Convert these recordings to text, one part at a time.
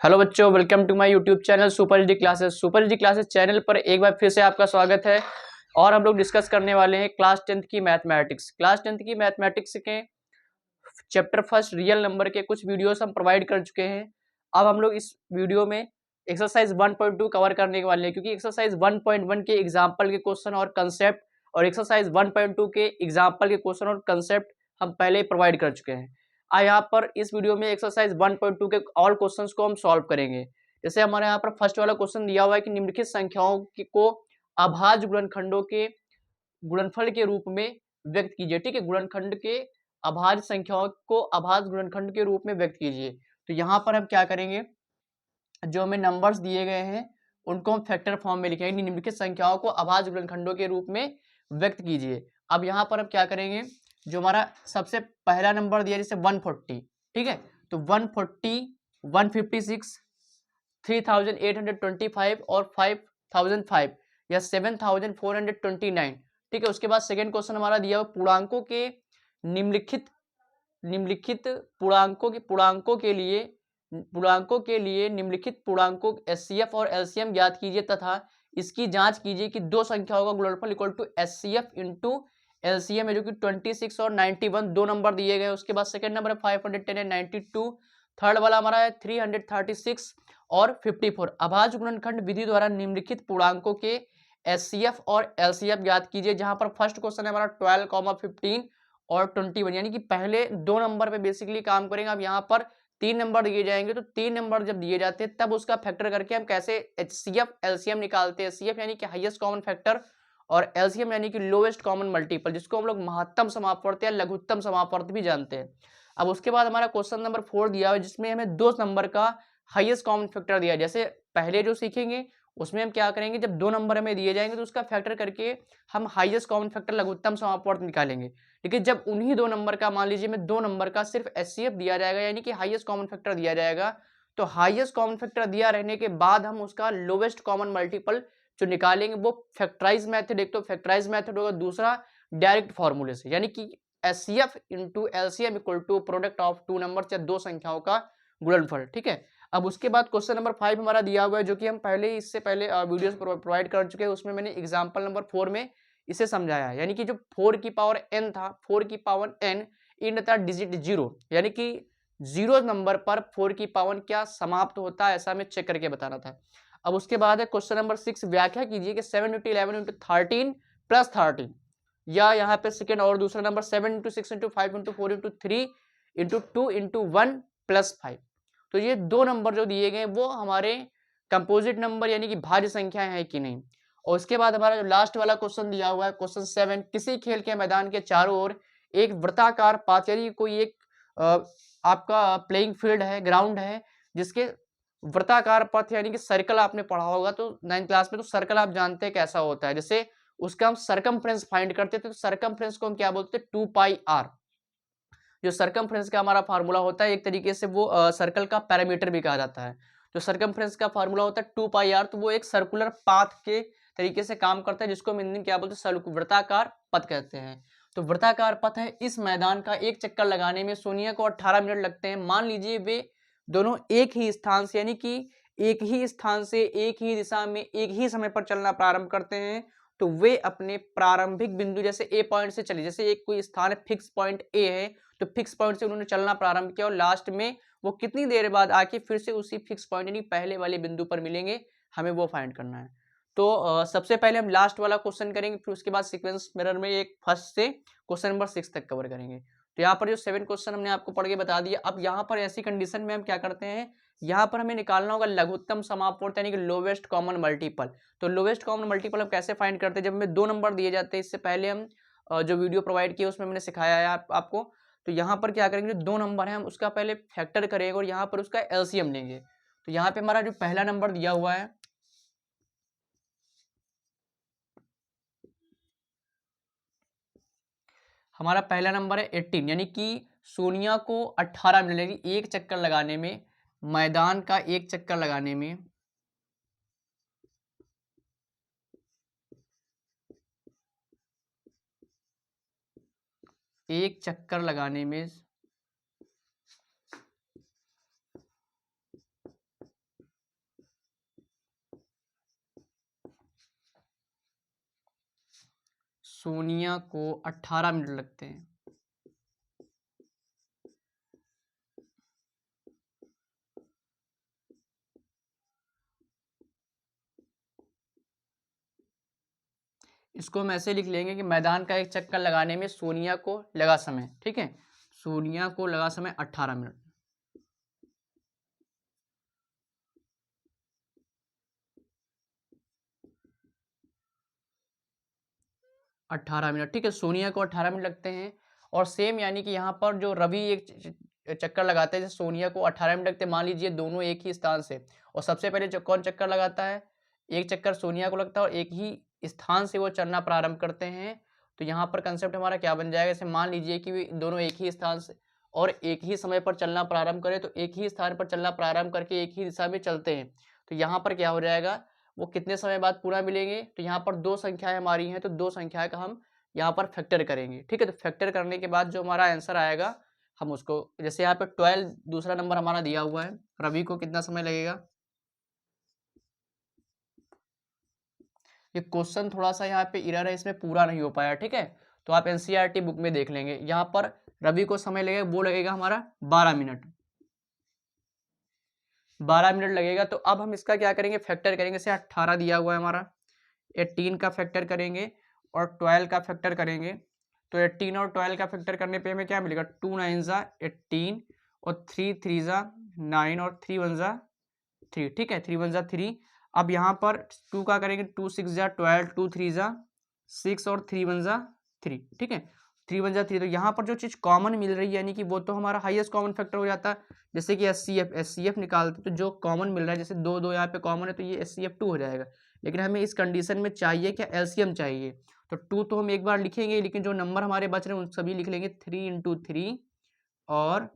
Hello बच्चों, welcome to my YouTube channel super D classes. Super D classes channel पर एक बार फिर से आपका स्वागत है। और हम लोग डिस्कस करने वाले हैं क्लास 10th की मैथमेटिक्स। क्लास 10th की मैथमेटिक्स के चैप्टर फर्स्ट रियल नंबर के कुछ वीडियोस हम प्रोवाइड कर चुके हैं। अब हम लोग इस वीडियो में एक्सरसाइज 1.2 कवर करने वाले हैं, क्योंकि एक्सरसाइज 1.1 के एग्जाम्पल के क्वेश्चन और कंसेप्ट और एक्सरसाइज 1.2 के एग्जाम्पल के क्वेश्चन और कंसेप्ट हम पहले ही प्रोवाइड कर चुके हैं। यहाँ पर इस वीडियो में एक्सरसाइज 1.2 के ऑल क्वेश्चंस को हम सॉल्व करेंगे। जैसे हमारे यहाँ पर फर्स्ट वाला क्वेश्चन दिया हुआ है कि निम्नलिखित संख्याओं को अभाज्य गुणनखंडों के गुणनफल के रूप में व्यक्त कीजिए। ठीक है, गुणनखंड के अभाज्य संख्याओं को अभाज्य गुणनखंड के रूप में व्यक्त कीजिए। तो यहाँ पर हम क्या करेंगे, जो हमें नंबर्स दिए गए हैं उनको हम फैक्टर फॉर्म में लिखेंगे। निम्नलिखित संख्याओं को अभाज्य गुणनखंडों के रूप में व्यक्त कीजिए। अब यहाँ पर हम क्या करेंगे, जो हमारा सबसे पहला नंबर दिया जैसे 140, ठीक है, तो 140, 156, 3825 और 5005 या 7429। ठीक है, उसके बाद सेकेंड क्वेश्चन हमारा दिया हुआ पूर्णांकों के निम्नलिखित निम्नलिखित पूर्णांकों के लिए निम्नलिखित पूर्णांकों एचसीएफ और एलसीएम ज्ञात कीजिए तथा इसकी जांच कीजिए कि दो संख्याओं का गुणनफल equal to HCF into LCM है, जो कि 26 और 91 दो नंबर दिए गए। उसके बाद सेकंड नंबर है 510 एंड 92। थर्ड वाला हमारा है 336 और 54। अभाज्य गुणनखंड विधि द्वारा निम्नलिखित पूर्णांकों के एचसीएफ और एलसीएफ ज्ञात कीजिए। जहां पर फर्स्ट क्वेश्चन है हमारा 12, 15 और 21, यानी कि पहले दो नंबर पे बेसिकली काम करेंगे। अब यहाँ पर तीन नंबर दिए जाएंगे, तो तीन नंबर जब दिए जाते हैं तब उसका फैक्टर करके हम कैसे एचसीएफ एलसीएम निकालते हैं। एचसीएफ यानी कि हाईएस्ट कॉमन फैक्टर और एलसीएम यानी कि लोवेस्ट कॉमन मल्टीपल, जिसको हम लोग महत्तम समापवर्त या लघुत्तम समापवर्त भी जानते हैं। अब उसके बाद हमारा क्वेश्चन नंबर 4 दिया है, जिसमें हमें दो नंबर का हाईएस्ट कॉमन फैक्टर दिया है। जैसे पहले जो सीखेंगे उसमें हम क्या करेंगे, जब दो नंबर हमें दिए जाएंगे तो उसका फैक्टर करके हम हाईएस्ट कॉमन फैक्टर लघुत्तम समापवर्त निकालेंगे। लेकिन जब उन्हीं दो नंबर का, मान लीजिए में दो नंबर का सिर्फ एचसीएफ दिया जाएगा यानी कि हाईएस्ट कॉमन फैक्टर दिया जाएगा, तो हाईएस्ट कॉमन फैक्टर दिया रहने के बाद हम उसका लोवेस्ट कॉमन मल्टीपल जो निकालेंगे वो फैक्टराइज मेथड, एक तो फैक्टराइज मेथड होगा, दूसरा डायरेक्ट फॉर्मूले से, यानी कि HCF into LCM equal to product of two number या दो संख्याओं का गुणनफल। ठीक है, अब उसके बाद क्वेश्चन नंबर 5 हमारा दिया हुआ है, जो कि हम पहले ही इससे पहले वीडियोस प्रोवाइड कर चुके हैं। उसमें मैंने एग्जांपल नंबर 4 में इसे समझाया है, यानी कि जो 4 की पावर n था, 4 की पावर n इन था डिजिट 0, यानी कि जीरो नंबर पर 4 की पावर क्या समाप्त होता है, ऐसा हमें चेक करके बताना था। अब उसके बाद है क्वेश्चन नंबर 6, व्याख्या कीजिए कि 7 इंटू 11 इंटू 13 प्लस 13, या यहाँ पे सेकेंड और दूसरा number 7 into 6 into 5 into 4 into 3 into 2 into 1 plus 5। तो ये दो नंबर जो दिए गए वो हमारे कंपोजिट नंबर यानी कि भाज्य संख्याएं हैं कि नहीं। और उसके बाद हमारा जो लास्ट वाला क्वेश्चन दिया हुआ है क्वेश्चन 7, किसी खेल के मैदान के चारों ओर एक वृत्ताकार पाथ, यानी कोई एक आपका प्लेइंग फील्ड है, ग्राउंड है, जिसके वृत्ताकार पथ यानी कि सर्कल आपने पढ़ा होगा तो 9th क्लास में, तो सर्कल आप जानते हैं कैसा होता है। जैसे उसका हम सरकमफ्रेंस फाइंड करते थे, तो सरकमफ्रेंस को हम क्या बोलते हैं, 2πr। जो सरकमफ्रेंस का हमारा फार्मूला होता है, एक तरीके से वो सर्कल का पैरामीटर भी कहा जाता है। जो सरकमफ्रेंस का फार्मूला होता है 2πr, तो वो एक सर्कुलर पाथ के तरीके से काम करता है, जिसको हम हिंदी में क्या बोलते हैं, वृत्ताकार पथ कहते हैं। तो वृत्ताकार पथ है, इस मैदान का एक चक्कर लगाने में सोनिया को 18 मिनट लगते हैं। मान लीजिए वे दोनों एक ही स्थान से, यानी कि एक ही स्थान से एक ही दिशा में एक ही समय पर चलना प्रारंभ करते हैं, तो वे अपने प्रारंभिक बिंदु जैसे ए पॉइंट से चले, जैसे एक कोई स्थान है फिक्स पॉइंट ए है, तो फिक्स पॉइंट से उन्होंने चलना प्रारंभ किया और लास्ट में वो कितनी देर बाद आके फिर से उसी फिक्स पॉइंट यानी पहले वाले बिंदु पर मिलेंगे, हमें वो फाइंड करना है। तो सबसे पहले हम लास्ट वाला क्वेश्चन करेंगे, फिर उसके बाद सीक्वेंस मिरर में एक फर्स्ट से क्वेश्चन नंबर 6 तक कवर करेंगे। तो यहाँ पर जो 7 क्वेश्चन हमने आपको पढ़ के बता दिया। अब यहाँ पर ऐसी कंडीशन में हम क्या करते हैं, यहाँ पर हमें निकालना होगा लघुत्तम समापवर्त यानी कि लोवेस्ट कॉमन मल्टीपल। तो लोवेस्ट कॉमन मल्टीपल हम कैसे फाइंड करते हैं, जब हमें दो नंबर दिए जाते हैं, इससे पहले हम जो वीडियो प्रोवाइड किए उसमें मैंने सिखाया है आपको। तो यहाँ पर क्या करेंगे, दो नंबर है हम उसका पहले फैक्टर करेंगे और यहाँ पर उसका एलसीएम लेंगे। तो यहाँ पे हमारा जो पहला नंबर दिया हुआ है, हमारा पहला नंबर है 18, यानी कि सोनिया को 18 मिनट लगी एक चक्कर लगाने में, मैदान का एक चक्कर लगाने में। एक चक्कर लगाने में सोनिया को 18 मिनट लगते हैं। इसको हम ऐसे लिख लेंगे कि मैदान का एक चक्कर लगाने में सोनिया को लगा समय, ठीक है, सोनिया को लगा समय 18 मिनट। 18 मिनट, ठीक है, सोनिया को 18 मिनट लगते हैं। और सेम यानी कि यहाँ पर जो रवि एक चक्कर लगाते हैं, जैसे सोनिया को 18 मिनट लगते हैं, मान लीजिए दोनों एक ही स्थान से, और सबसे पहले कौन चक्कर लगाता है, एक चक्कर सोनिया को लगता है और एक ही स्थान से वो चलना प्रारंभ करते हैं। तो यहाँ पर कंसेप्ट हमारा क्या बन जाएगा, जैसे मान लीजिए कि दोनों एक ही स्थान से और एक ही समय पर चलना प्रारंभ करें, तो एक ही स्थान पर चलना प्रारंभ करके एक ही दिशा में चलते हैं, तो यहाँ पर क्या हो जाएगा, वो कितने समय बाद पूरा मिलेंगे। तो यहाँ पर दो संख्याएं हमारी हैं, तो दो संख्याएं का हम यहाँ पर फैक्टर करेंगे, ठीक है। तो फैक्टर करने के बाद जो हमारा आंसर आएगा, हम उसको, जैसे यहाँ पे 12 दूसरा नंबर हमारा दिया हुआ है, रवि को कितना समय लगेगा। ये क्वेश्चन थोड़ा सा यहाँ पे एरर है, इसमें पूरा नहीं हो पाया, ठीक है, तो आप एनसीईआरटी बुक में देख लेंगे। यहाँ पर रवि को समय लगेगा, वो लगेगा हमारा 12 मिनट, 12 मिनट लगेगा। तो अब हम इसका क्या करेंगे, फैक्टर करेंगे। जैसे 18 दिया हुआ है हमारा, 18 का फैक्टर करेंगे और 12 का फैक्टर करेंगे। तो 18 और 12 का फैक्टर करने पे हमें क्या मिलेगा, 2 9 ज़ा 18 और 3 3 ज़ा 9 और 3 1 ज़ा 3, ठीक है, 3 1 ज़ा 3। अब यहाँ पर 2 का करेंगे, 2 6 ज़ा 12, 2 3 ज़ा 6 और 3 1 ज़ा 3, ठीक है, 3 1 ज़ा 3। तो यहाँ पर जो चीज़ कॉमन मिल रही है, यानी कि वो तो हमारा हाईएस्ट कॉमन फैक्टर हो जाता है। जैसे कि एचसीएफ निकालते, तो जो कॉमन मिल रहा है, जैसे 2 2 यहाँ पे कॉमन है, तो ये HCF2 हो जाएगा। लेकिन हमें इस कंडीशन में चाहिए क्या, एलसीएम चाहिए। तो 2 तो हम एक बार लिखेंगे, लेकिन जो नंबर हमारे बच रहे हैं उन सभी लिख लेंगे, 3 × 3 और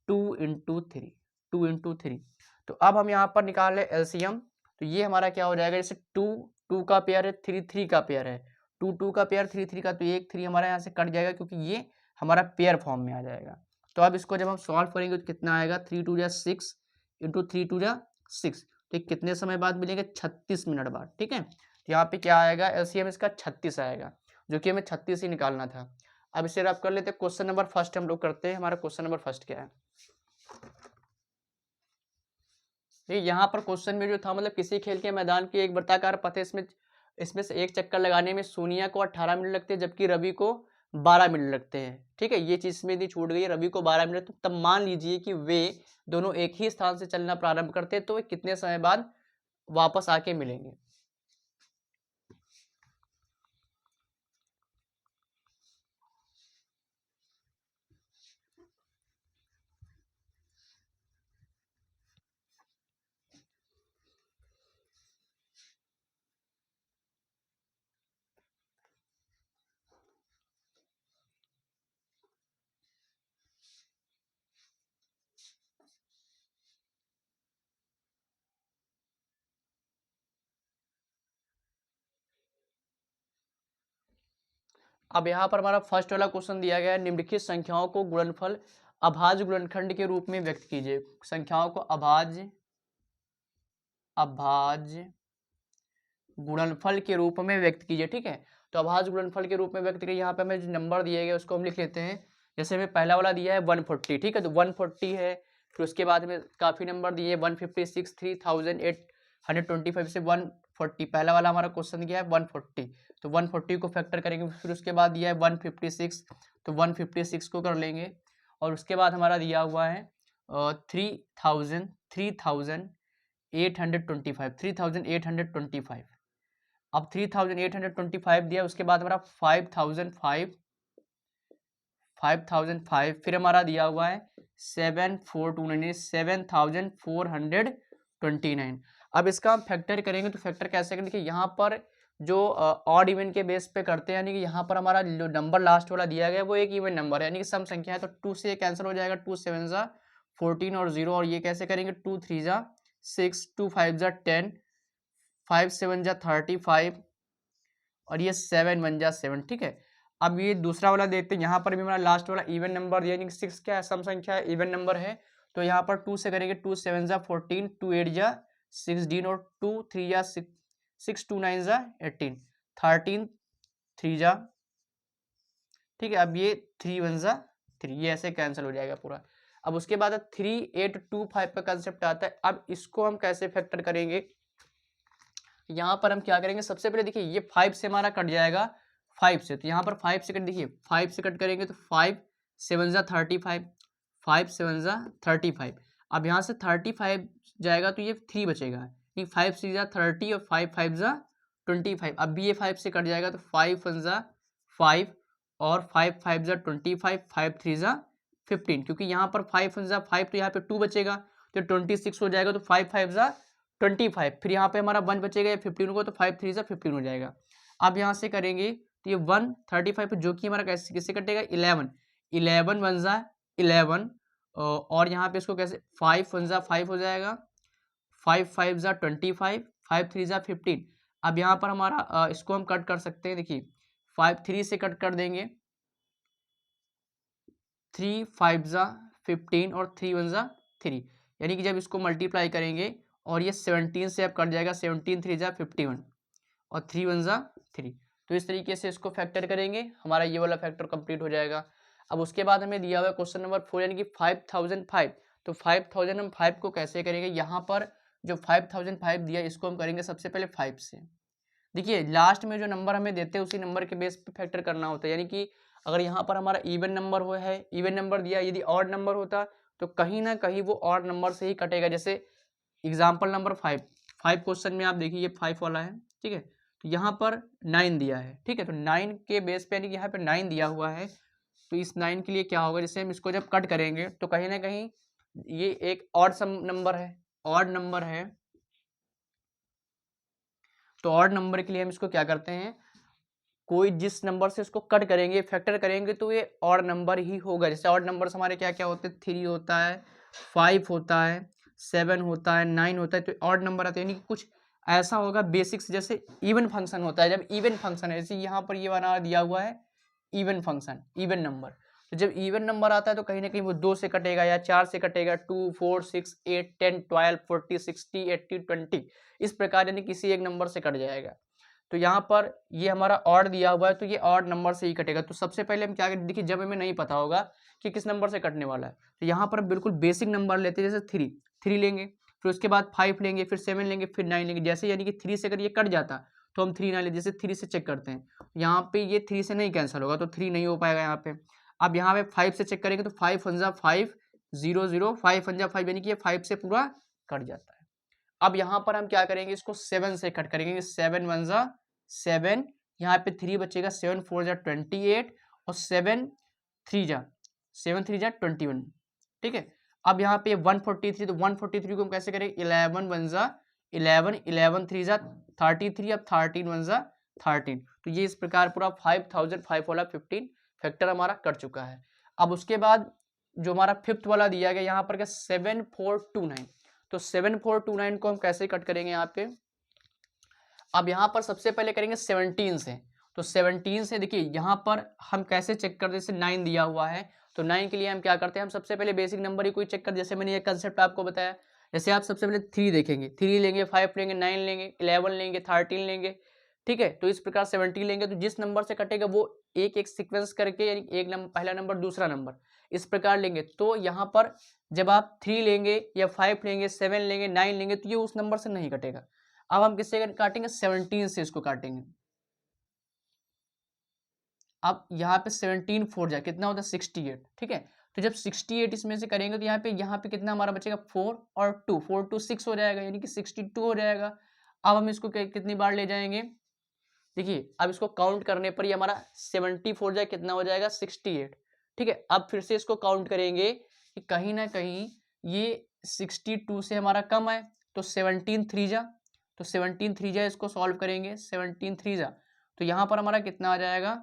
2 × 3, 2 × 3। तो अब हम यहाँ पर निकाल रहे एलसीएम। तो ये हमारा क्या हो जाएगा, जैसे 2 2 का पेयर है, 3 3 का पेयर है, 2 2 का पेयर, 3 3 का, तो एक 3 हमारा यहाँ से कट जाएगा, क्योंकि ये हमारा पेयर फॉर्म में आ जाएगा। तो अब इसको जब हम सॉल्व करेंगे तो कितना आएगा, 3 2 × 6 × 3 2 × 6। तो कितने समय बाद मिलेंगे, 36 मिनट बाद, ठीक है। तो यहाँ पे क्या आएगा, एलसीएम इसका 36 आएगा, जो कि हमें 36 ही निकालना था। अब इसे रब कर लेते हैं। क्वेश्चन नंबर फर्स्ट हम लोग करते हैं। हमारा क्वेश्चन नंबर फर्स्ट क्या है, यहाँ पर क्वेश्चन में जो था, मतलब किसी खेल के मैदान की एक वृत्ताकार पथ है, इसमें से एक चक्कर लगाने में सोनिया को 18 मिनट लगते हैं, जबकि रवि को 12 मिनट लगते हैं, ठीक है। ये चीज़ में यदि छूट गई, रवि को 12 मिनट, तो तब मान लीजिए कि वे दोनों एक ही स्थान से चलना प्रारंभ करते हैं, तो वे कितने समय बाद वापस आके मिलेंगे। अब यहाँ पर हमारा फर्स्ट वाला क्वेश्चन दिया गया है, निम्नलिखित संख्याओं को गुणनफल अभाज्य गुणनखंड के रूप में व्यक्त कीजिए। संख्याओं को अभाज्य गुणनफल के रूप में व्यक्त कीजिए, ठीक है। तो अभाज्य गुणनफल के रूप में व्यक्त कीजिए। यहाँ पे हमें जो नंबर दिए गए उसको हम लिख लेते हैं। जैसे हमें पहला वाला दिया है 140, ठीक है, तो 140 है। फिर उसके बाद में काफ़ी नंबर दिए, 156, 3825 से 140, पहला वाला हमारा क्वेश्चन दिया है 140, तो 140 को फैक्टर करेंगे। फिर उसके बाद दिया है 156, तो 156 को कर लेंगे। और उसके बाद हमारा दिया हुआ है 3825। अब 3825 दिया, उसके बाद हमारा 5005, फिर हमारा दिया हुआ है 7429। अब इसका हम फैक्टर करेंगे, तो फैक्टर कैसे करेंगे, देखिए यहाँ पर जो ऑड इवन के बेस पे करते हैं, यानी कि यहाँ पर हमारा जो नंबर लास्ट वाला दिया गया है वो एक इवन नंबर है, यानी कि सम संख्या है, तो 2 से कैंसिल हो जाएगा, 2 7 ज़ा 14 और 0, और ये कैसे करेंगे, 2 3 ज़ा 6, 2 5 ज़ा 10, 5 7 ज़ा 35 और ये 7 1 ज़ा 7, ठीक है। अब ये दूसरा वाला देखते हैं, यहाँ पर भी हमारा लास्ट वाला इवन नंबर यानी कि 6 क्या है, सम संख्या है, इवन नंबर है। तो यहाँ पर 2 से करेंगे, 2 7 ज़ा 14, 2 8 ज़ा 16 और 2 3 ज़ा 6, 2 9 ज़ा 18, 13 3 ज़ा ठीक है। अब ये 3 वन ज़ा 3, ये ऐसे कैंसिल हो जाएगा पूरा। अब उसके बाद 3 8 2 5 का कंसेप्ट आता है। अब इसको हम कैसे फैक्टर करेंगे, यहाँ पर हम क्या करेंगे, सबसे पहले देखिए ये 5 से हमारा कट जाएगा 5 से, तो यहाँ पर 5 से कट, देखिए 5 से कट करेंगे तो 5 7 ज़ा 35, 5 7 ज़ा 35। अब यहाँ से 35 जाएगा तो ये 3 बचेगा, 5 6 ज़ा 30 और 5 5 ज़ा 25। अब भी ये 5 से कट जाएगा तो 5 1 ज़ा 5 और 5 5 ज़ा 25, 5 3 ज़ा 15, क्योंकि यहाँ पर 5 1 ज़ा 5 तो यहाँ पे 2 बचेगा तो 26 हो जाएगा, तो 5 5 ज़ा 25, फिर यहाँ पे हमारा 1 बचेगा, 15 को, तो 5 3 ज़ा 15 हो जाएगा। अब यहाँ से करेंगे तो ये 1 35 जो कि हमारा कैसे किससे कटेगा, 11 11 1 ज़ा 11, और यहाँ पे इसको कैसे 5 1 ज़ा 5 हो जाएगा, 5 5 ज़ा 25, 5 3 ज़ा 15। अब यहाँ पर हमारा इसको हम कट कर सकते हैं, देखिए 5 3 से कट कर देंगे, 3 5 ज़ा 15 और 3 1 ज़ा 3, यानी कि जब इसको मल्टीप्लाई करेंगे और ये 17 से अब कट जाएगा, 17 3 ज़ा 51 और 3 1 ज़ा 3, तो इस तरीके से इसको फैक्टर करेंगे, हमारा ये वाला फैक्टर कंप्लीट हो जाएगा। अब उसके बाद हमें दिया हुआ है क्वेश्चन नंबर 4 यानी कि 5005, तो 5005 को कैसे करेंगे, यहाँ पर जो 5005 दिया इसको हम करेंगे सबसे पहले 5 से। देखिए लास्ट में जो नंबर हमें देते हैं उसी नंबर के बेस पे फैक्टर करना होता है, यानी कि अगर यहाँ पर हमारा इवन नंबर हो है, इवन नंबर दिया, यदि ऑड नंबर होता तो कहीं ना कहीं वो ऑड नंबर से ही कटेगा। जैसे एग्जाम्पल नंबर 5 क्वेश्चन में आप देखिए ये 5 वाला है, ठीक है, तो यहाँ पर 9 दिया है, ठीक है, तो 9 के बेस पे यानी कि यहाँ पे 9 दिया हुआ है, तो इस 9 के लिए क्या होगा, जैसे हम इसको जब कट करेंगे तो कहीं ना कहीं ये एक ऑड सम नंबर है, ऑड नंबर है, तो ऑड नंबर के लिए हम इसको क्या करते हैं, कोई जिस नंबर से इसको कट करेंगे फैक्टर करेंगे तो ये ऑड नंबर ही होगा। जैसे ऑड नंबर्स हमारे क्या क्या होते हैं, 3 होता है, 5 होता है, 7 होता है, 9 होता है, तो ऑड नंबर आते हैं, यानी कि कुछ ऐसा होगा बेसिक्स। जैसे इवन फंक्शन होता है, जब इवन फंक्शन है, जैसे यहाँ पर ये बना दिया हुआ है इवन फंक्शन, इवन नंबर, तो जब इवन नंबर आता है तो कहीं ना कहीं वो 2 से कटेगा या 4 से कटेगा, 2 4 6 8 10 12 40 60 80 20, इस प्रकार यानी किसी एक नंबर से कट जाएगा। तो यहाँ पर ये हमारा ऑड दिया हुआ है तो ये ऑड नंबर से ही कटेगा। तो सबसे पहले हम क्या करें, देखिए जब हमें नहीं पता होगा कि किस नंबर से कटने वाला है तो यहाँ पर हम बिल्कुल बेसिक नंबर लेते हैं, जैसे 3 लेंगे, फिर उसके बाद 5 लेंगे, फिर 7 लेंगे, फिर 9 लेंगे। जैसे यानी कि 3 से अगर ये कट जाता तो हम 3 ना लेते, जैसे 3 से चेक करते हैं, यहाँ पे ये 3 से नहीं कैंसिल होगा तो 3 नहीं हो पाएगा यहाँ पे। अब यहाँ पे 5 से चेक करेंगे तो 5 1 ज़ा 5 0 0, 5 1 ज़ा 5, यानी कि ये 5 से पूरा कट जाता है। अब यहाँ पर हम क्या करेंगे, इसको 7 से कट करेंगे, 7 1 ज़ा 7, यहाँ पे 3 बचेगा, 7 4 ज़ा 28 और 7 3 ज़ा 21, ठीक है। अब यहाँ पे 143, तो 143 को हम कैसे करेंगे, 11 1 ज़ा 11, 11 3 ज़ा 33, अब 13 1 ज़ा 13, तो ये इस प्रकार पूरा 5005 वाला 15 फैक्टर हमारा कट चुका है। अब उसके बाद जो हमारा फिफ्थ वाला दिया गया यहाँ पर क्या 7429, तो 7429 को हम कैसे कट करेंगे यहाँ पे, अब यहाँ पर सबसे पहले करेंगे 17 से, तो 17 से देखिए यहाँ पर हम कैसे चेक करते हैं, जैसे 9 दिया हुआ है तो 9 के लिए हम क्या करते हैं, हम सबसे पहले बेसिक नंबर ही कोई चेक कर, जैसे मैंने ये कंसेप्ट आपको बताया। जैसे आप सबसे पहले 3 देखेंगे, 3 लेंगे, 5 लेंगे, 9 लेंगे, 11 लेंगे, 13 लेंगे, ठीक है, तो इस प्रकार 17 लेंगे, तो जिस नंबर से कटेगा वो एक एक सीक्वेंस करके, यानी एक नंबर, पहला नंबर दूसरा नंबर, इस प्रकार लेंगे। तो यहाँ पर जब आप 3 लेंगे या 5 लेंगे, 7 लेंगे, 9 लेंगे, तो ये उस नंबर से नहीं कटेगा। अब हम किससे काटेंगे, 17 से इसको काटेंगे। अब यहाँ पे 17 4 जा कितना होता है 68, ठीक है, तो जब 68 इसमें से करेंगे तो यहाँ पे कितना हमारा बचेगा 4 और 2, 4 2 6 हो जाएगा, यानी कि 62 हो जाएगा। अब हम इसको कितनी बार ले जाएंगे, देखिए अब इसको काउंट करने पर ये हमारा 74 जाए कितना हो जाएगा 68, ठीक है। अब फिर से इसको काउंट करेंगे कि कहीं ना कहीं ये 62 से हमारा कम है, तो 17 3 जा, तो 17 3 जा इसको सॉल्व करेंगे, 17 3 जा, तो यहाँ पर हमारा कितना आ जाएगा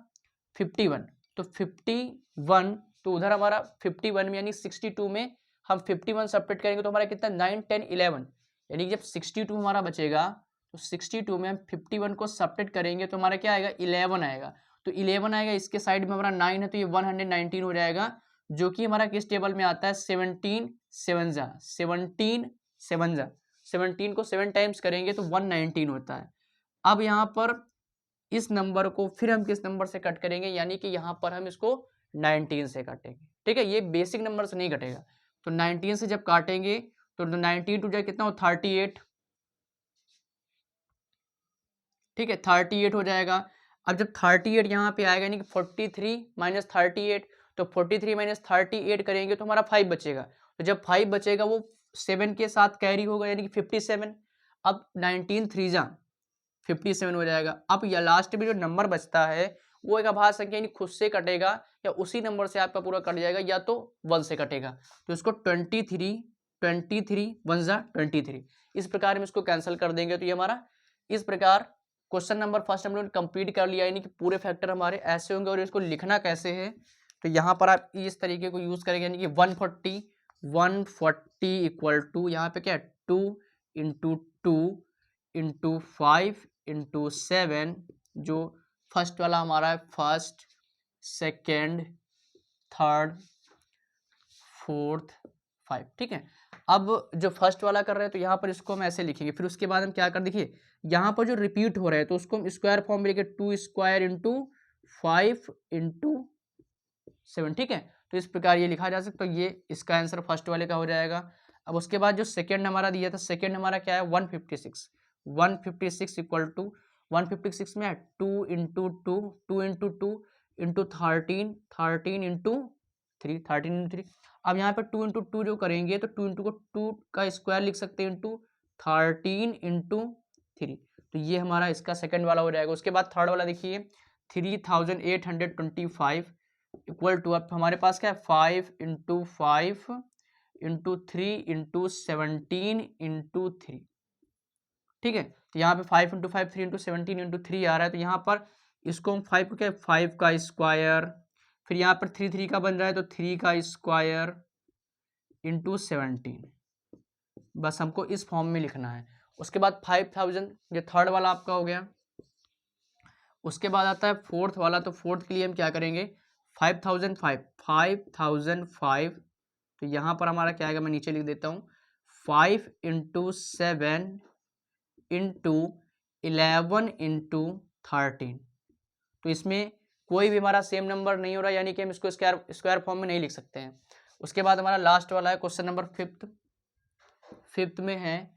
51, तो 51, तो उधर हमारा 51 में यानी 62 में हम 51 सब्ट्रैक्ट करेंगे तो हमारा कितना 9 10 11, यानी जब 62 हमारा बचेगा तो 62 में हम 51 को सब्ट्रैक्ट करेंगे तो हमारा क्या आएगा 11 आएगा, तो 11 आएगा, इसके साइड में हमारा 9 है तो ये 119 हो जाएगा, जो कि हमारा किस टेबल में आता है 17 7 जा 17 7 जा, 17 को 7 टाइम्स करेंगे तो 119 होता है। अब यहाँ पर इस नंबर को फिर हम किस नंबर से कट करेंगे, यानी कि यहाँ पर हम इसको 19 से काटेंगे, ठीक है। ये बेसिक नंबर से नहीं कटेगा, तो 19 से जब काटेंगे तो 19 टू जाए कितना हो 38, ठीक है 38 हो जाएगा। अब जब 38 यहाँ पे आएगा यानी कि 43 माइनस 38, तो 43 माइनस 38 करेंगे तो हमारा 5 बचेगा, तो जब 5 बचेगा वो 7 के साथ कैरी होगा यानी कि 57। अब 19 3 जा 57 हो जाएगा। अब या लास्ट में जो नंबर बचता है वो एक अभाज्य संख्या यानी खुद से कटेगा या उसी नंबर से आपका पूरा कट जाएगा, या तो 1 से कटेगा, तो इसको 23 1 जा 23, इस प्रकार हम इसको कैंसिल कर देंगे। तो ये हमारा इस प्रकार क्वेश्चन नंबर फर्स्ट हम लोग कंप्लीट कर लिया, यानी कि पूरे फैक्टर हमारे ऐसे होंगे। और इसको लिखना कैसे है, तो यहाँ पर आप इस तरीके को यूज करेंगे, यानी कि 140 इक्वल टू यहाँ पे क्या है 2 इंटू 2 इंटू 5 इंटू 7, जो फर्स्ट वाला हमारा है फर्स्ट सेकेंड थर्ड फोर्थ 5, ठीक है। अब जो फर्स्ट वाला कर रहे हैं तो यहाँ पर इसको हम ऐसे लिखेंगे, फिर उसके बाद हम क्या कर, देखिए यहाँ पर जो रिपीट हो रहा है तो उसको हम स्क्वायर फॉर्म में लिखे 2 स्क्वायर इंटू 5 इंटू 7, ठीक है। तो इस प्रकार ये लिखा जा सकता है, ये इसका आंसर फर्स्ट वाले का हो जाएगा। अब उसके बाद जो सेकेंड हमारा दिया था, सेकेंड हमारा क्या है 156 इक्वल टू 156 में है 2 इंटू 2 2 इंटू 2 इंटू 13 इंटू 3 अब यहाँ पे 2 इंटू 2 जो करेंगे तो 2 इंटू को 2 का स्क्वायर लिख सकते हैं इंटू 13 इंटू 3, तो ये हमारा इसका सेकंड वाला हो जाएगा। उसके बाद थर्ड वाला देखिए 3825 इक्वल टू, अब हमारे पास क्या है 5 इंटू 5 इंटू 3 इंटू 17 इंटू 3, ठीक है। तो यहाँ पे 5 इंटू 5 3 इंटू 17 इंटू 3 आ रहा है, तो यहाँ पर इसको हम 5 को क्या 5 का स्क्वायर, फिर यहाँ पर 3 का बन रहा है तो 3 का स्क्वायर इंटू 17, बस हमको इस फॉर्म में लिखना है। उसके बाद 5000, ये थर्ड वाला आपका हो गया। उसके बाद आता है फोर्थ वाला, तो फोर्थ के लिए हम क्या करेंगे 5005, तो यहाँ पर हमारा क्या आएगा, मैं नीचे लिख देता हूँ 5 इंटू 7 इंटू 11 इंटू 13, तो इसमें कोई भी हमारा सेम नंबर नहीं हो रहा, यानी कि हम इसको स्क्वायर फॉर्म में नहीं लिख सकते हैं। उसके बाद हमारा लास्ट वाला है क्वेश्चन नंबर फिफ्थ में है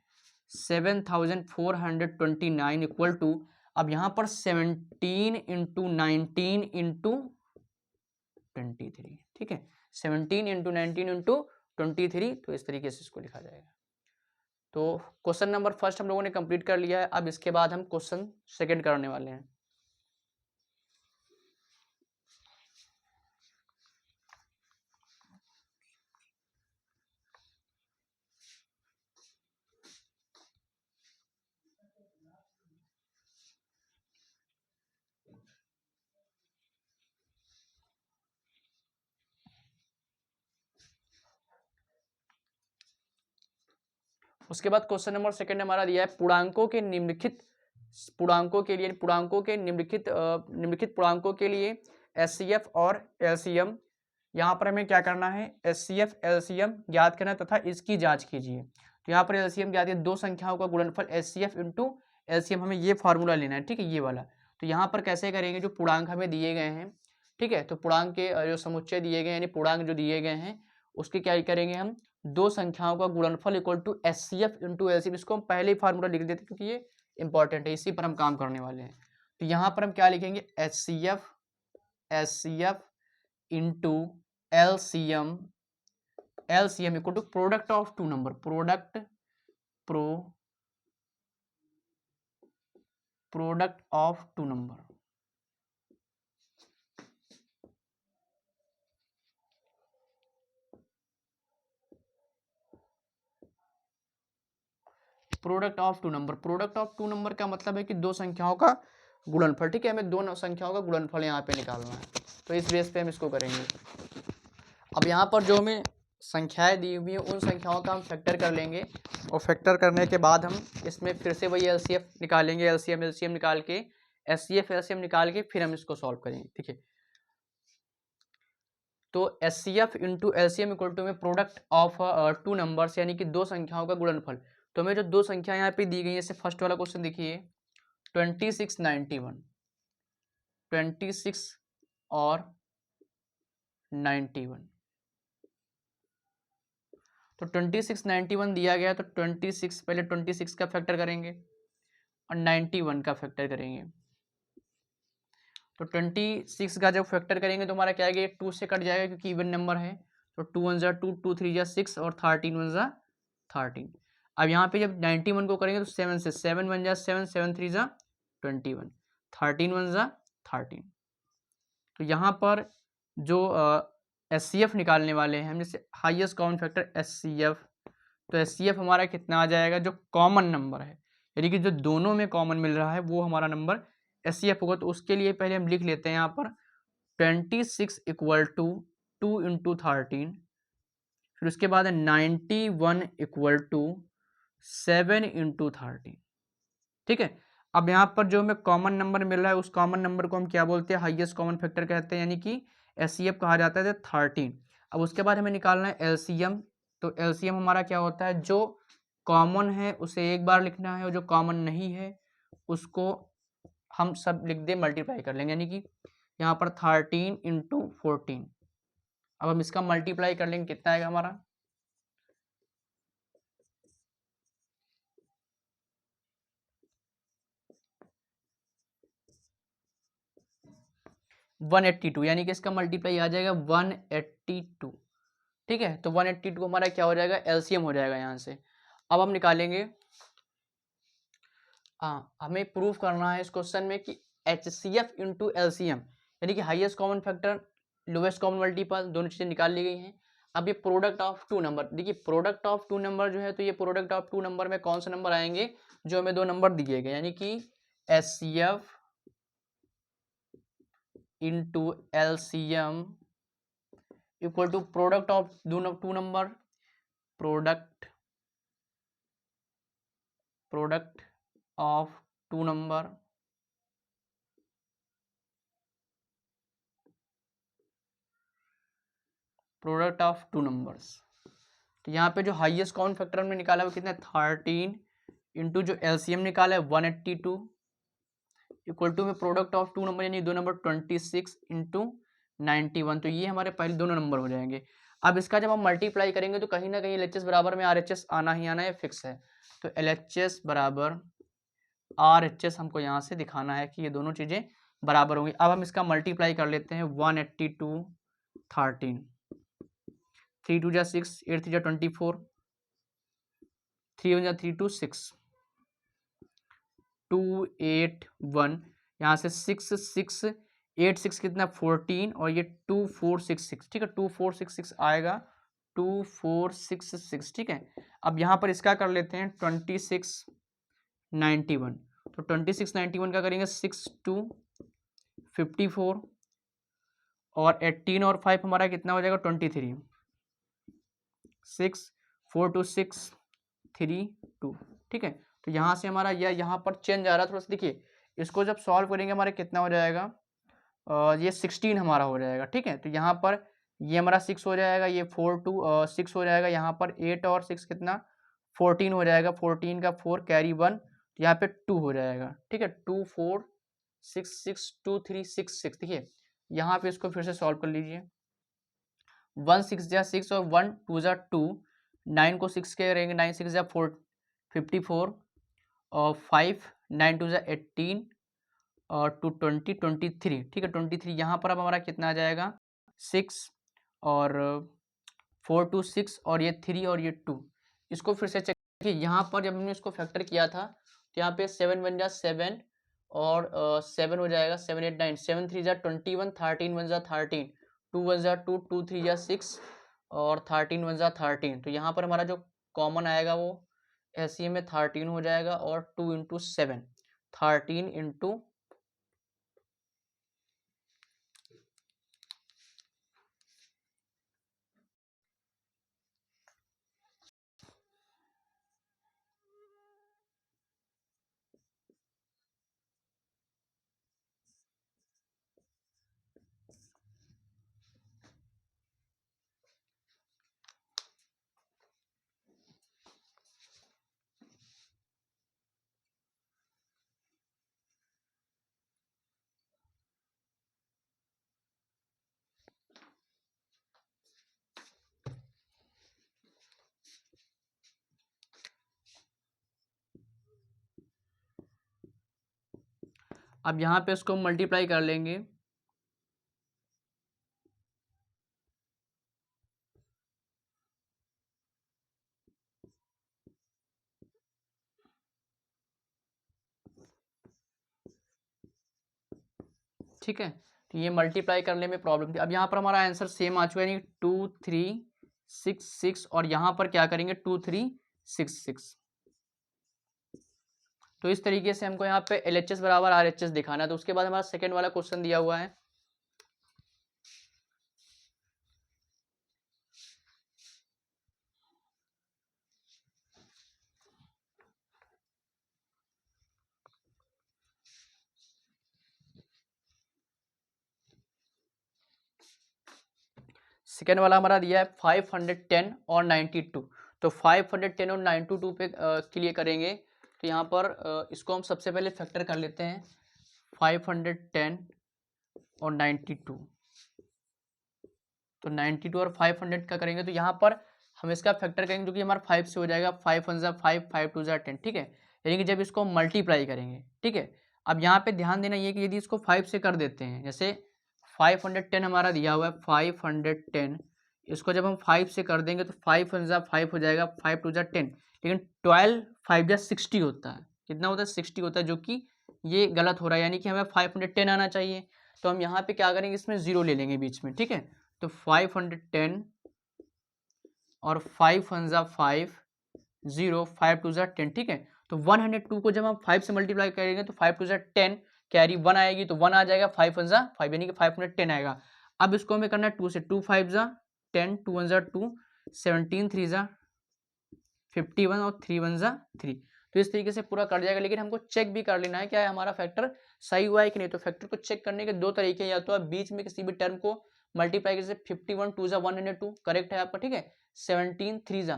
7429 इक्वल टू, अब यहाँ पर 17 इंटू 19 इंटू 23, ठीक है 17 इंटू 19 इंटू 23, तो इस तरीके से इसको लिखा जाएगा। तो क्वेश्चन नंबर फर्स्ट हम लोगों ने कंप्लीट कर लिया है। अब इसके बाद हम क्वेश्चन सेकंड करने वाले हैं। उसके बाद क्वेश्चन नंबर सेकंड हमारा दिया है पूर्णांकों के निम्नलिखित पूर्णांकों के लिए निम्नलिखित पूर्णांकों के लिए एचसीएफ और एलसीएम। यहाँ पर हमें क्या करना है, एचसीएफ एलसीएम ज्ञात करना तथा इसकी जांच कीजिए। तो यहाँ पर एलसीएम ज्ञात है, दो संख्याओं का गुणनफल एचसीएफ इंटू एलसीएम, हमें ये फार्मूला लेना है, ठीक है ये वाला। तो यहाँ पर कैसे करेंगे, जो पूर्णांक हमें दिए गए हैं, ठीक है, तो पूर्णांक के जो समुच्चय दिए गए यानी पूर्णांक जो दिए गए हैं उसके क्या करेंगे हम, दो संख्याओं का गुणनफल equal to HCF into LCM. इसको हम पहले ही फार्मूला लिख देते क्योंकि ये इंपॉर्टेंट है, इसी पर हम काम करने वाले हैं। तो यहाँ पर हम क्या लिखेंगे, HCF into LCM equal to product of two number, product of two number. Product of two number का मतलब है कि दो संख्याओं का गुणनफल, ठीक है, हमें दो संख्याओं का गुणनफल यहाँ पे निकालना है, तो इस बेस पे हम इसको करेंगे। अब यहाँ पर जो हमें संख्याएं दी हुई हैं उन संख्याओं का हम फैक्टर कर लेंगे, और फैक्टर करने के बाद हम इसमें फिर से वही एलसीएफ निकालेंगे, एलसीएम निकाल के एचसीएफ एलसीएम निकाल के फिर हम इसको सॉल्व करेंगे, ठीक है। तो HCF into LCM equal to में प्रोडक्ट ऑफ टू नंबर्स यानी कि दो संख्याओं का गुणनफल। तो हमें जो दो संख्या यहाँ पे दी गई है, जैसे फर्स्ट वाला क्वेश्चन देखिए 2691, 26 और 91। तो 26 91 दिया गया, तो 26 पहले 26 का फैक्टर करेंगे और 91 का फैक्टर करेंगे। तो 26 का जब फैक्टर करेंगे तो हमारा क्या आएगा, 2 से कट जाएगा क्योंकि इवन नंबर है। तो 2 1 जा 2, 2 3 जा 6 और 13 1 जा 13। अब यहाँ पे जब 91 को करेंगे तो 7 से 7 1 जा 7, 7 3 जा 21, 13 1 जा 13। तो यहाँ पर जो SCF निकालने वाले हैं हम, जैसे हाईएस्ट कॉमन फैक्टर SCF, तो SCF हमारा कितना आ जाएगा, जो कॉमन नंबर है यानी कि जो दोनों में कॉमन मिल रहा है वो हमारा नंबर SCF होगा। तो उसके लिए पहले हम लिख लेते हैं यहाँ पर 26 इक्वल टू 2 इंटू 13, फिर उसके बाद 91 इक्वल टू 7 इंटू 13। ठीक है, अब यहाँ पर जो हमें कॉमन नंबर मिल रहा है उस कॉमन नंबर को हम क्या बोलते हैं, हाईएस्ट कॉमन फैक्टर कहते हैं, यानी कि SCF कहा जाता है 13। अब उसके बाद हमें निकालना है LCM। तो LCM हमारा क्या होता है, जो कॉमन है उसे एक बार लिखना है और जो कॉमन नहीं है उसको हम सब लिख दे मल्टीप्लाई कर लेंगे, यानी कि यहाँ पर 13 इंटू 14। अब हम इसका मल्टीप्लाई कर लेंगे, कितना आएगा हमारा, वन 82, यानी कि इसका मल्टीप्लाई आ जाएगा 182। ठीक है, तो 182 हमारा क्या हो जाएगा, LCM हो जाएगा यहाँ से। अब हम निकालेंगे, हाँ हमें प्रूफ करना है इस क्वेश्चन में कि HCF इंटू LCM यानी कि highest common factor lowest common multiple दोनों चीज़ें निकाल ली गई हैं। अब ये प्रोडक्ट ऑफ टू नंबर, देखिए प्रोडक्ट ऑफ टू नंबर जो है, तो ये प्रोडक्ट ऑफ टू नंबर में कौन से नंबर आएंगे, जो हमें दो नंबर दिए गए, यानी कि SCF into LCM equal to product of two number, product of two number product of two numbers. तो यहाँ पे जो हाईएस्ट कॉमन फैक्टर हमने निकाला है वो कितना है, 13 इंटू जो LCM निकाला है 182 इक्वल टू में प्रोडक्ट ऑफ टू नंबर यानी दो नंबर 26 इंटू 91। तो ये हमारे पहले दोनों नंबर हो जाएंगे। अब इसका जब हम मल्टीप्लाई करेंगे तो कहीं ना कहीं LHS बराबर में RHS आना ही आना है, फिक्स है। तो LHS बराबर RHS हमको यहाँ से दिखाना है कि ये दोनों चीज़ें बराबर होंगी। अब हम इसका मल्टीप्लाई कर लेते हैं, 182 13, 3 2 जा 6, 8 3 जा 24, 3 1 जा 3 2 6, 2 8 1, यहाँ से 6 6 8 6 कितना 14 और ये 2 4 6 6। ठीक है, 2 4 6 6 आएगा, 2 4 6 6। ठीक है, अब यहाँ पर इसका कर लेते हैं 26 91। तो 26 91 का करेंगे 6 2 54 और 18 और 5 हमारा कितना हो जाएगा 23, 6 4 2 6 3 2। ठीक है, तो यहाँ से हमारा यह यहाँ पर चेंज आ रहा है थोड़ा सा, देखिए इसको जब सॉल्व करेंगे हमारा कितना हो जाएगा, ये 16 हमारा हो जाएगा। ठीक है, तो यहाँ पर ये हमारा 6 हो जाएगा, ये 4 2 6 हो जाएगा, यहाँ पर 8 और 6 कितना 14 हो जाएगा, 14 का 4 कैरी 1, तो यहाँ पे 2 हो जाएगा। ठीक है, 2 4 6 6 2 3 6 6। देखिए यहाँ पे इसको फिर से सॉल्व कर लीजिए, 1 6 जा 6 और 1 2 जा 2, 9 को 6 के करेंगे, 9 6 जा 4 54 और 5 9 2 जा 18 और 2 20 23। ठीक है, 23 यहाँ पर अब हमारा कितना आ जाएगा 6 और 4 2 6 और ये 3 और ये 2। इसको फिर से चेक किए, यहाँ पर जब हमने इसको फैक्टर किया था तो यहाँ पे 7 1 जा 7 और 7 हो जाएगा, 7 8 9, 7 3 जा 21, 13 1 जा 13, 2 1 जा 2, 2 3 जा 6 और 13 1 जा 13। तो यहाँ पर हमारा जो कॉमन आएगा वो LCM में 13 हो जाएगा और 2 इंटू 7, 13 इंटू अब यहाँ पे इसको मल्टीप्लाई कर लेंगे, ठीक है। तो ये मल्टीप्लाई करने में प्रॉब्लम थी। अब यहाँ पर हमारा आंसर सेम आ चुका है, यानी 2366, और यहाँ पर क्या करेंगे 2366। तो इस तरीके से हमको यहाँ पे LHS बराबर RHS दिखाना है। तो उसके बाद हमारा सेकेंड वाला क्वेश्चन दिया हुआ है, सेकेंड वाला हमारा दिया है 510 और 92। तो 510 और 92 पे के लिए करेंगे, तो यहाँ पर इसको हम सबसे पहले फैक्टर कर लेते हैं, 510 और 92। तो 92 और 500 का करेंगे, तो यहाँ पर हम इसका फैक्टर करेंगे जो कि हमारा 5 से हो जाएगा, 5 1 5, 5 2 10, ठीक है। यानी कि जब इसको मल्टीप्लाई करेंगे, ठीक है। अब यहाँ पे ध्यान देना ये कि यदि इसको 5 से कर देते हैं, जैसे 510 हमारा दिया हुआ है 510, इसको जब हम 5 से कर देंगे तो 5 1 5 हो जाएगा, 5 2 10, लेकिन 12 5 60 होता है। कितना होता है? 60 होता है, जो कि ये गलत हो रहा है, यानी कि हमें 510 आना चाहिए। तो हम यहाँ पे क्या करेंगे, इसमें 0 ले लेंगे बीच में, ठीक है। तो 510 और 5 1 5, 0 5 2 10, ठीक है। तो 102 को जब हम 5 से मल्टीप्लाई करेंगे तो 5 2 10, कैरी 1 आएगी तो 1 आ जाएगा, 5 1 5, यानी कि 510 आएगा। अब इसको हमें करना है 2 से, 2 5 10, 2 1 2, 17 3 51 और 3 1 3। तो इस तरीके से पूरा कर जाएगा, लेकिन हमको चेक भी कर लेना है क्या है हमारा फैक्टर सही हुआ है कि नहीं। तो फैक्टर को चेक करने के दो तरीके हैं, या तो आप बीच में किसी भी टर्म को मल्टीप्लाई, जैसे 51 2 102 करेक्ट है आपका, ठीक है। 17 3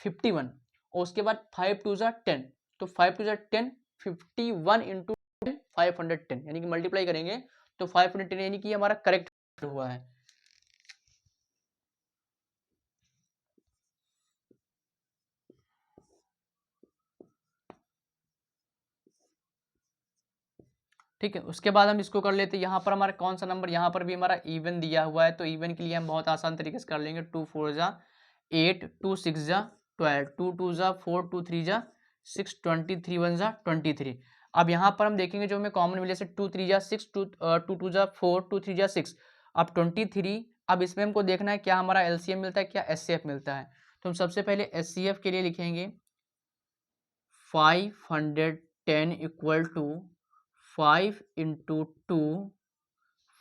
51, और उसके बाद 5 2 10, तो 5 2 10, 51 इंटू 510, यानी कि मल्टीप्लाई करेंगे तो 510, यानी कि हमारा करेक्ट हुआ है। ठीक है, उसके बाद हम इसको कर लेते हैं, यहाँ पर हमारा कौन सा नंबर, यहाँ पर भी हमारा इवन दिया हुआ है, तो इवन के लिए हम बहुत आसान तरीके से कर लेंगे, 2 4 8, 2 6 12, 2 2 4, 2 3 6, 23 1 23। अब यहाँ पर हम देखेंगे जो हमें कॉमन मिले, से 2 3 6, 2 2 4, 2 3 6, अब 23। अब इसमें हमको देखना है क्या हमारा LCM मिलता है, क्या SCF मिलता है। तो हम सबसे पहले SCF के लिए लिखेंगे 510 equal to 5 into 2,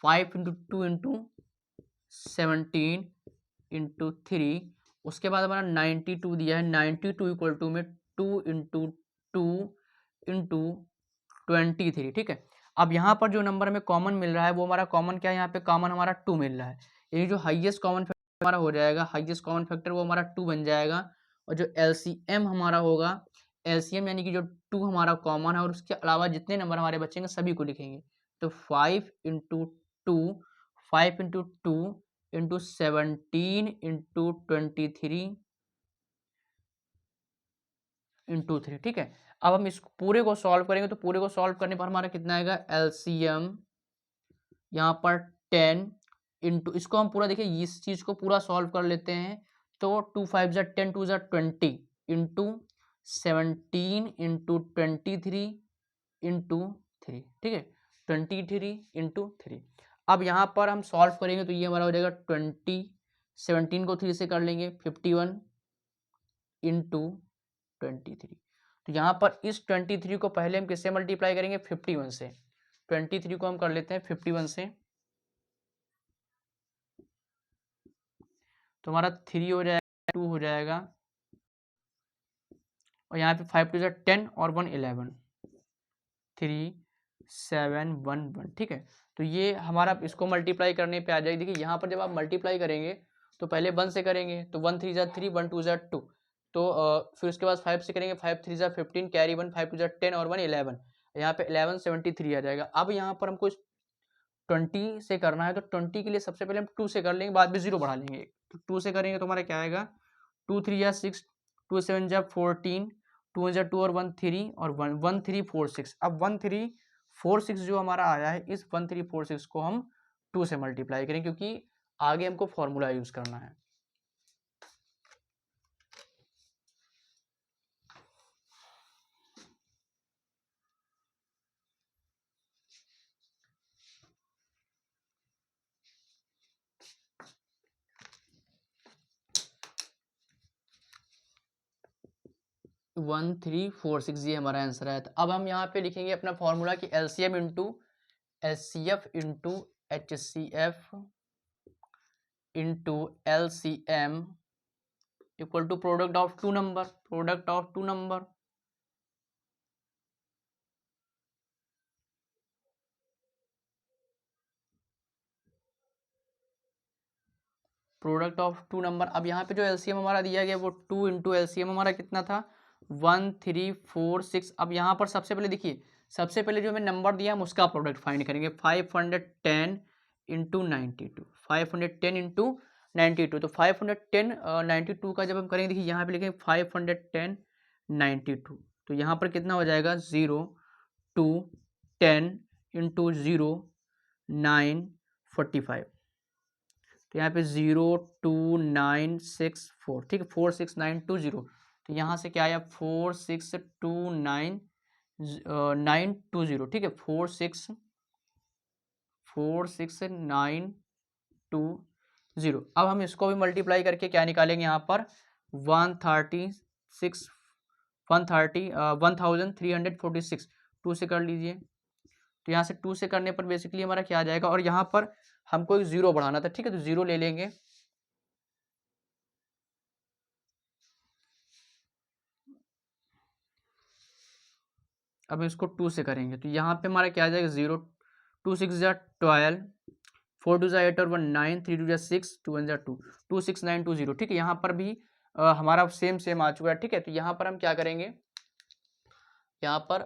5 into 2 into 17 into 3। उसके बाद हमारा 92 दिया है, 92 इक्वल टू में 2 इंटू 2 इंटू 23, ठीक है। अब यहाँ पर जो नंबर हमें कॉमन मिल रहा है वो हमारा कॉमन क्या है, यहाँ पे कॉमन हमारा 2 मिल रहा है, यानी जो हाईएस्ट कॉमन फैक्टर हमारा हो जाएगा, हाईएस्ट कॉमन फैक्टर वो हमारा 2 बन जाएगा। और जो LCM हमारा होगा, LCM यानी कि जो 2 हमारा कॉमन है और उसके अलावा जितने नंबर हमारे बचेंगे सभी को लिखेंगे। तो 5 into 2, 5 into 2 into 17 into 23 into 3, ठीक है। अब हम इस पूरे को सॉल्व करेंगे, तो पूरे को सॉल्व करने पर हमारा कितना आएगा, LCM यहाँ पर 10 इंटू, इसको हम पूरा देखिए इस चीज़ को पूरा सॉल्व कर लेते हैं, तो 2 5 10, 2 20 इंटू 17 इंटू 23 इंटू 3, ठीक है, 23 इंटू 3। अब यहाँ पर हम सॉल्व करेंगे तो ये हमारा हो जाएगा 20, 17 को 3 से कर लेंगे 51 इंटू 23। तो यहाँ पर इस 23 को पहले हम किससे मल्टीप्लाई करेंगे, 51 से। 23 को हम कर लेते हैं 51 से, तो हमारा 3 हो जाएगा, 2 हो जाएगा, और यहाँ पे 5 2 10 और 1 11, 3 7 1 1, ठीक है। तो ये हमारा इसको मल्टीप्लाई करने पे आ जाएगी। देखिए यहाँ पर जब आप मल्टीप्लाई करेंगे तो पहले 1 से करेंगे, तो 1 3 3, 1 2 2, तो फिर उसके बाद 5 से करेंगे, 5 3 15, कैरी 1, 5 2 10 और 1 11, यहाँ पे 11 73 आ जाएगा। अब यहाँ पर हमको 20 से करना है, तो 20 के लिए सबसे पहले हम 2 से कर लेंगे, बाद में 0 बढ़ा लेंगे। तो 2 से करेंगे तो हमारा क्या आएगा, 2 3 6, 2 7 14, 2 जा 2 और 1 3 और 1 1 3 4 6। अब 1 3 4 6 जो हमारा आया है, इस 1 3 4 6 को हम 2 से मल्टीप्लाई करें, क्योंकि आगे हमको फॉर्मूला यूज करना है। 1 3 4 6 ये हमारा आंसर है। तो अब हम यहाँ पे लिखेंगे अपना फॉर्मूला कि LCM into SCF into HCF into LCM equal to product of two number, product of two number. Product of two number. अब यहाँ पे जो LCM हमारा दिया गया वो 2 इंटू LCM हमारा कितना था 1 3 4 6। अब यहाँ पर सबसे पहले देखिए, सबसे पहले जो हमें नंबर दिया हम उसका प्रोडक्ट फाइंड करेंगे। 510 इंटू 92, 510 इंटू 92। तो 510 92 का जब हम करेंगे, देखिए यहाँ पे लिखेंगे 510 92। तो यहाँ पर कितना हो जाएगा 0 2 10 इंटू 0 9 45। तो यहाँ पे 02964, ठीक है 46920। तो यहाँ से क्या आया 4629920, ठीक है 46920। अब हम इसको भी मल्टीप्लाई करके क्या निकालेंगे यहाँ पर 136 1346 2 से कर लीजिए। तो यहाँ से 2 से करने पर बेसिकली हमारा क्या आ जाएगा, और यहाँ पर हमको एक 0 बढ़ाना था, ठीक है तो 0 ले लेंगे। अब इसको 2 से करेंगे तो यहाँ पे हमारा क्या आ जाएगा 0 2 6 जा 12 4 2 जा 8 और 1 9 3 2 जा 6 2 1 जा 2 26920, ठीक है। यहाँ पर भी हमारा सेम आ चुका है, ठीक है। तो यहाँ पर हम क्या करेंगे, यहाँ पर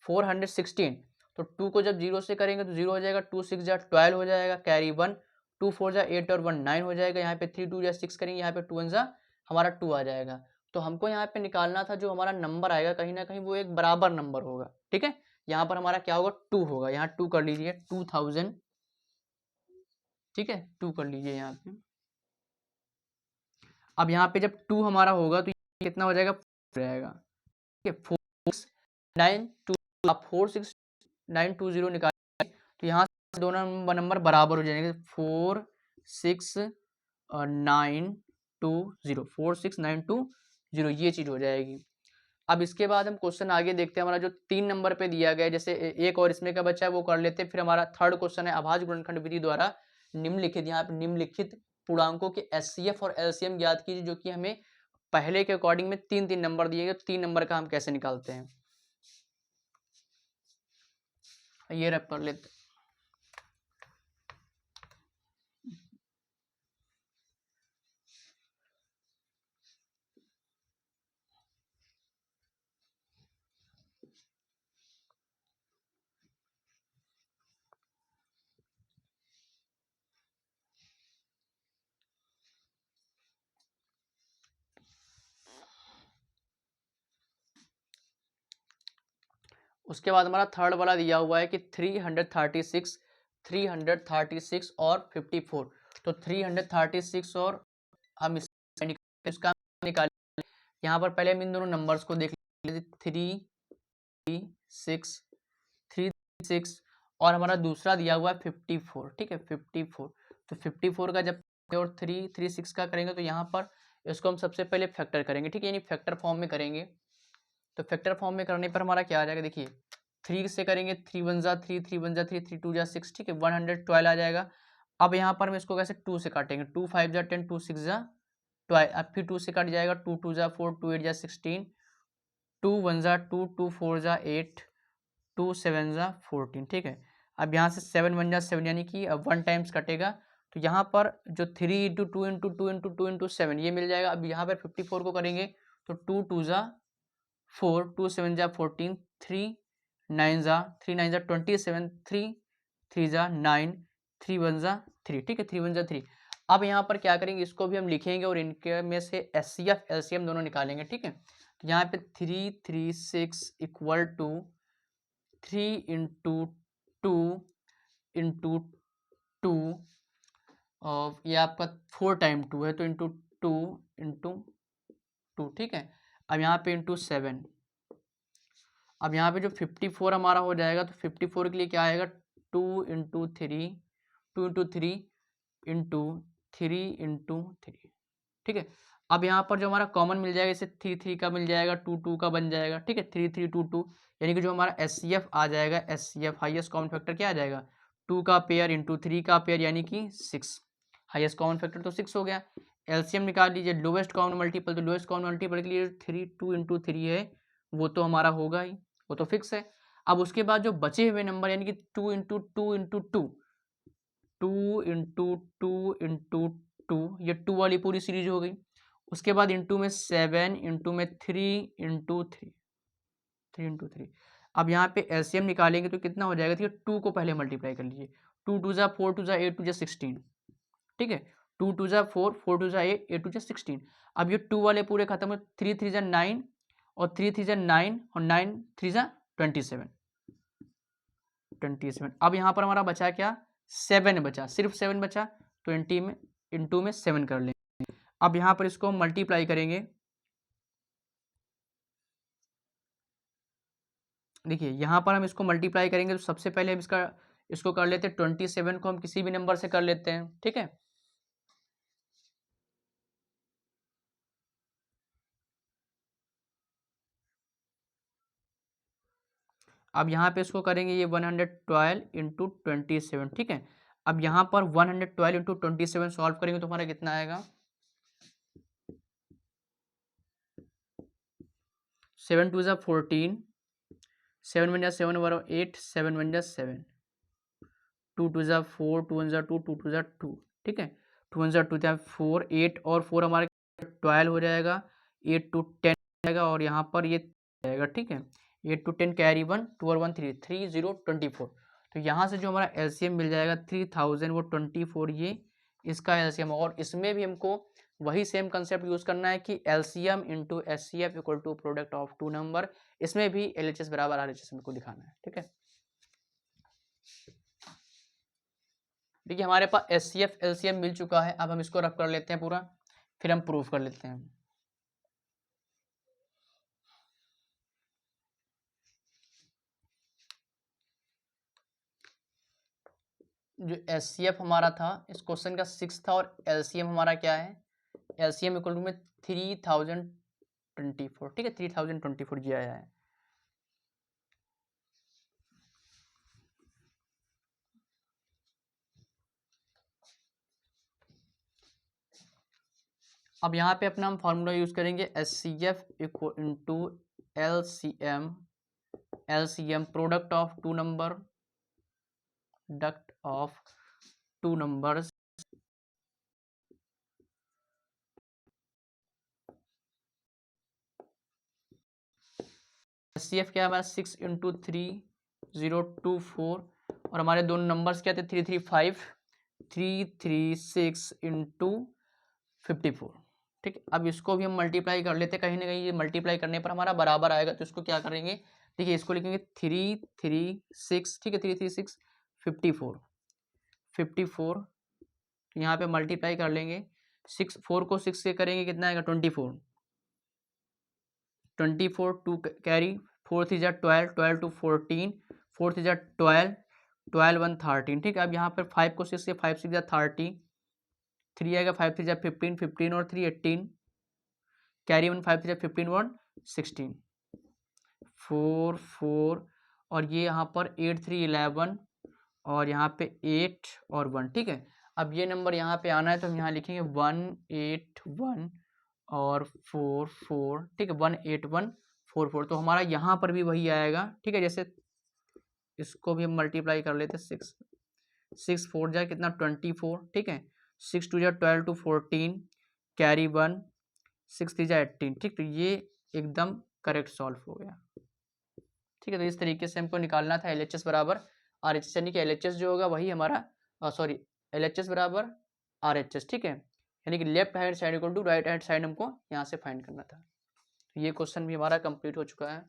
416। तो 2 को जब 0 से करेंगे तो 0 हो जाएगा, 2 6 जा 12 हो जाएगा, कैरी 1 2 4 जा 8 और 1 9 हो जाएगा। यहाँ पे 3 2 जा 6 करेंगे, यहाँ पे 2 1 जा हमारा 2 आ जाएगा। तो हमको यहाँ पे निकालना था जो हमारा नंबर आएगा कहीं ना कहीं वो एक बराबर नंबर होगा, ठीक है। यहाँ पर हमारा क्या होगा 2 होगा, यहाँ 2 कर लीजिए 2000, ठीक है 2 कर लीजिए यहाँ पे। अब यहाँ पे जब 2 हमारा होगा तो कितना हो जाएगा रहेगा, ठीक है 46920 निकालेंगे तो यहाँ से दोनों नंबर बराबर हो जाएंगे 46920 ये चीज हो जाएगी। अब इसके बाद हम क्वेश्चन आगे देखते हैं, हमारा जो 3 नंबर पे दिया गया है, जैसे एक और इसमें का बच्चा है वो कर लेते हैं। फिर हमारा थर्ड क्वेश्चन है अभाज्य गुणनखंड विधि द्वारा निम्नलिखित, यहाँ पे निम्नलिखित पूर्णांकों के SCF और LCM ज्ञात कीजिए, जो कि हमें पहले के अकॉर्डिंग में 3 नंबर दिए गए। 3 नंबर का हम कैसे निकालते हैं, ये रैप कर लेते हैं। उसके बाद हमारा थर्ड वाला दिया हुआ है कि 336 और 54। तो 336 और हम इसका निकालें। यहाँ पर पहले हम इन दोनों नंबर्स को देख लीजिए 3 6 और हमारा दूसरा दिया हुआ है 54, ठीक है 54। तो 54 का जब और 3 6 का करेंगे तो यहाँ पर इसको हम सबसे पहले फैक्टर करेंगे, ठीक है, यानी फैक्टर फॉर्म में करेंगे। तो फैक्टर फॉर्म में करने पर हमारा क्या आ जाएगा, देखिए 3 से करेंगे 3 1 जा 3 3 1 जा 3 3 2 जा 6, ठीक है 112 आ जाएगा। अब यहाँ पर हम इसको कैसे 2 से काटेंगे, 2 5 जा 10 2 6 जा 12। अब फिर 2 से कट जाएगा, 2 2 जा 4 2 8 जा 16 2 1 जा 2 2 4 जा 8 2 7 जा 14, ठीक है। अब यहाँ से 7 1 जा 7 यानी कि अब 1 टाइम्स कटेगा। तो यहाँ पर जो 3 इंटू 2 इंटू 2 इंटू 2 इंटू 7 ये मिल जाएगा। अब यहाँ पर 54 को करेंगे तो 2 2 जा 4 2 7 जा 14 3 9 जा 3 9 जा 27 3 3 जा 9 3 1 जा 3, ठीक है 3 1 जा 3। अब यहाँ पर क्या करेंगे, इसको भी हम लिखेंगे और इनके में से एचसीएफ एलसीएम दोनों निकालेंगे। ठीक है, तो यहाँ पे 336 इक्वल टू 3 इंटू 2 इंटू 2 और ये आपका 4 टाइम 2 है तो इंटू 2 इंटू 2। ठीक है, अब यहाँ पे इंटू 7। अब यहाँ पे जो 54 हमारा हो जाएगा तो 54 के लिए क्या आएगा, 2 इंटू 3 2 इंटू 3 इंटू 3 इंटू 3। ठीक है, अब यहाँ पर जो हमारा कॉमन मिल जाएगा, इसे 3 3 का मिल जाएगा, 2 2 का बन जाएगा। ठीक है, 3 3 2 2 यानी कि जो हमारा एचसीएफ आ जाएगा, एचसीएफ हाईएस्ट कॉमन फैक्टर क्या आ जाएगा, 2 का पेयर इंटू 3 का पेयर यानी कि 6। हाईएस्ट कॉमन फैक्टर तो 6 हो गया। एलसीएम निकाल लीजिए, लोवेस्ट कॉमन मल्टीपल, तो लोवेस्ट कॉमन मल्टीपल के लिए 3 2 इंटू 3 है, वो तो हमारा होगा ही, वो तो फिक्स है। अब उसके बाद जो बचे हुए नंबर यानी कि 2 इंटू 2 इंटू 2 2 इंटू 2 इंटू 2, ये 2 वाली पूरी सीरीज हो गई। उसके बाद इंटू में 7 इंटू में 3 इंटू 3 इंटू 3। अब यहाँ पे एलसीएम निकालेंगे तो कितना हो जाएगा, ठीक है, 2 को पहले मल्टीप्लाई कर लीजिए, 2 2 जा 4 2 जा 8 2 जा 16। ठीक है, 2 2 जा 4 4 2 जा 8 8 2 जा 16। अब ये 2 वाले पूरे खत्म हो, 3 3 जा 9 और 3 3 जा 9 और 9 3 जा 27 27। अब यहाँ पर हमारा बचा क्या, 7 बचा, सिर्फ 7 बचा, 20 में इंटू में 7 कर लेंगे। अब यहाँ पर इसको मल्टीप्लाई करेंगे, देखिए यहाँ पर हम इसको मल्टीप्लाई करेंगे तो सबसे पहले हम इसको कर लेते हैं, 27 को हम किसी भी नंबर से कर लेते हैं। ठीक है, अब यहाँ पे इसको करेंगे ये 112 इंटू 27। ठीक है, अब यहाँ पर 112 इंटू 27 सॉल्व करेंगे तो हमारा कितना आएगा, 7 2 जा 14, 7 1 जा 7 वर 8, 7 1 जा 7, 2 2 जा 4, 2 1 जा 2, 2 2 जा 2। ठीक है, 2 1 जा 2 जा 4, 8 और 4 हमारे 12 हो जाएगा, 8 टू 10 जाएगा और यहाँ पर ये जाएगा। ठीक है, 8 टू 10 कैरी 1, 2 और 1 3, 3 0 24। तो यहाँ से जो हमारा एलसीएम मिल जाएगा 3000 वो 24, ये इसका एलसीएम। और इसमें भी हमको वही सेम कंसेप्ट यूज करना है कि LCM into HCF equal to product of two number, इसमें भी एलएचएस बराबर आरएचएस हमको दिखाना है। ठीक है, देखिए हमारे पास एचसीएफ एलसीएम मिल चुका है, अब हम इसको रख कर लेते हैं पूरा, फिर हम प्रूफ कर लेते हैं। जो एचसीएफ हमारा था इस क्वेश्चन का 6 था और एलसीएम हमारा क्या है, एलसीएम इक्वल टू में 3024। ठीक है, 3024 ये आया है। अब यहाँ पे अपना हम फार्मूला यूज करेंगे, HCF equal into LCM, LCM product of two number, duct of two numbers. HCF क्या है हमारा 6 इंटू 3 024 और हमारे दोनों नंबर्स क्या थे 335 336 इंटू 54। ठीक है, अब इसको भी हम मल्टीप्लाई कर लेते हैं, कहीं ना कहीं ये मल्टीप्लाई करने पर हमारा बराबर आएगा, तो इसको क्या करेंगे, देखिए इसको लिखेंगे 336। ठीक है, 336 54 54, यहाँ पे मल्टीप्लाई कर लेंगे, 6 4 को 6 से करेंगे कितना आएगा 24 24 2 कैरी 4 3 जा 12 12 टू 14 4 3 जा 12 12 1 13। ठीक है, अब यहाँ पर 5 को 6 से 5 6 जा 30, 3 आएगा 5 3 जा 15 15 और 3 18 कैरी 1 5 3 जा 15 1 16 4 4 और ये यहाँ पर 8 3 11 और यहाँ पे 8 और 1। ठीक है, अब ये नंबर यहाँ पे आना है तो हम यहाँ लिखेंगे 1 8 1 और 4 4। ठीक है, 1 8 1 4 4, तो हमारा यहाँ पर भी वही आएगा। ठीक है, जैसे इसको भी हम मल्टीप्लाई कर लेते, 6 6 4 जाए कितना 24। ठीक है, 6 2 जा 12 टू 14 कैरी 1 6 3 जा 18। ठीक, तो ये एकदम करेक्ट सॉल्व हो गया। ठीक है, तो इस तरीके से हमको निकालना था एलएचएस बराबर आरएचएस, यानी कि एलएचएस जो होगा वही हमारा सॉरी एलएचएस बराबर RHS, ठीक है। यानी कि left hand side equal to right hand side हमको यहाँ से फाइंड करना था। तो ये क्वेश्चन भी हमारा कंप्लीट हो चुका है।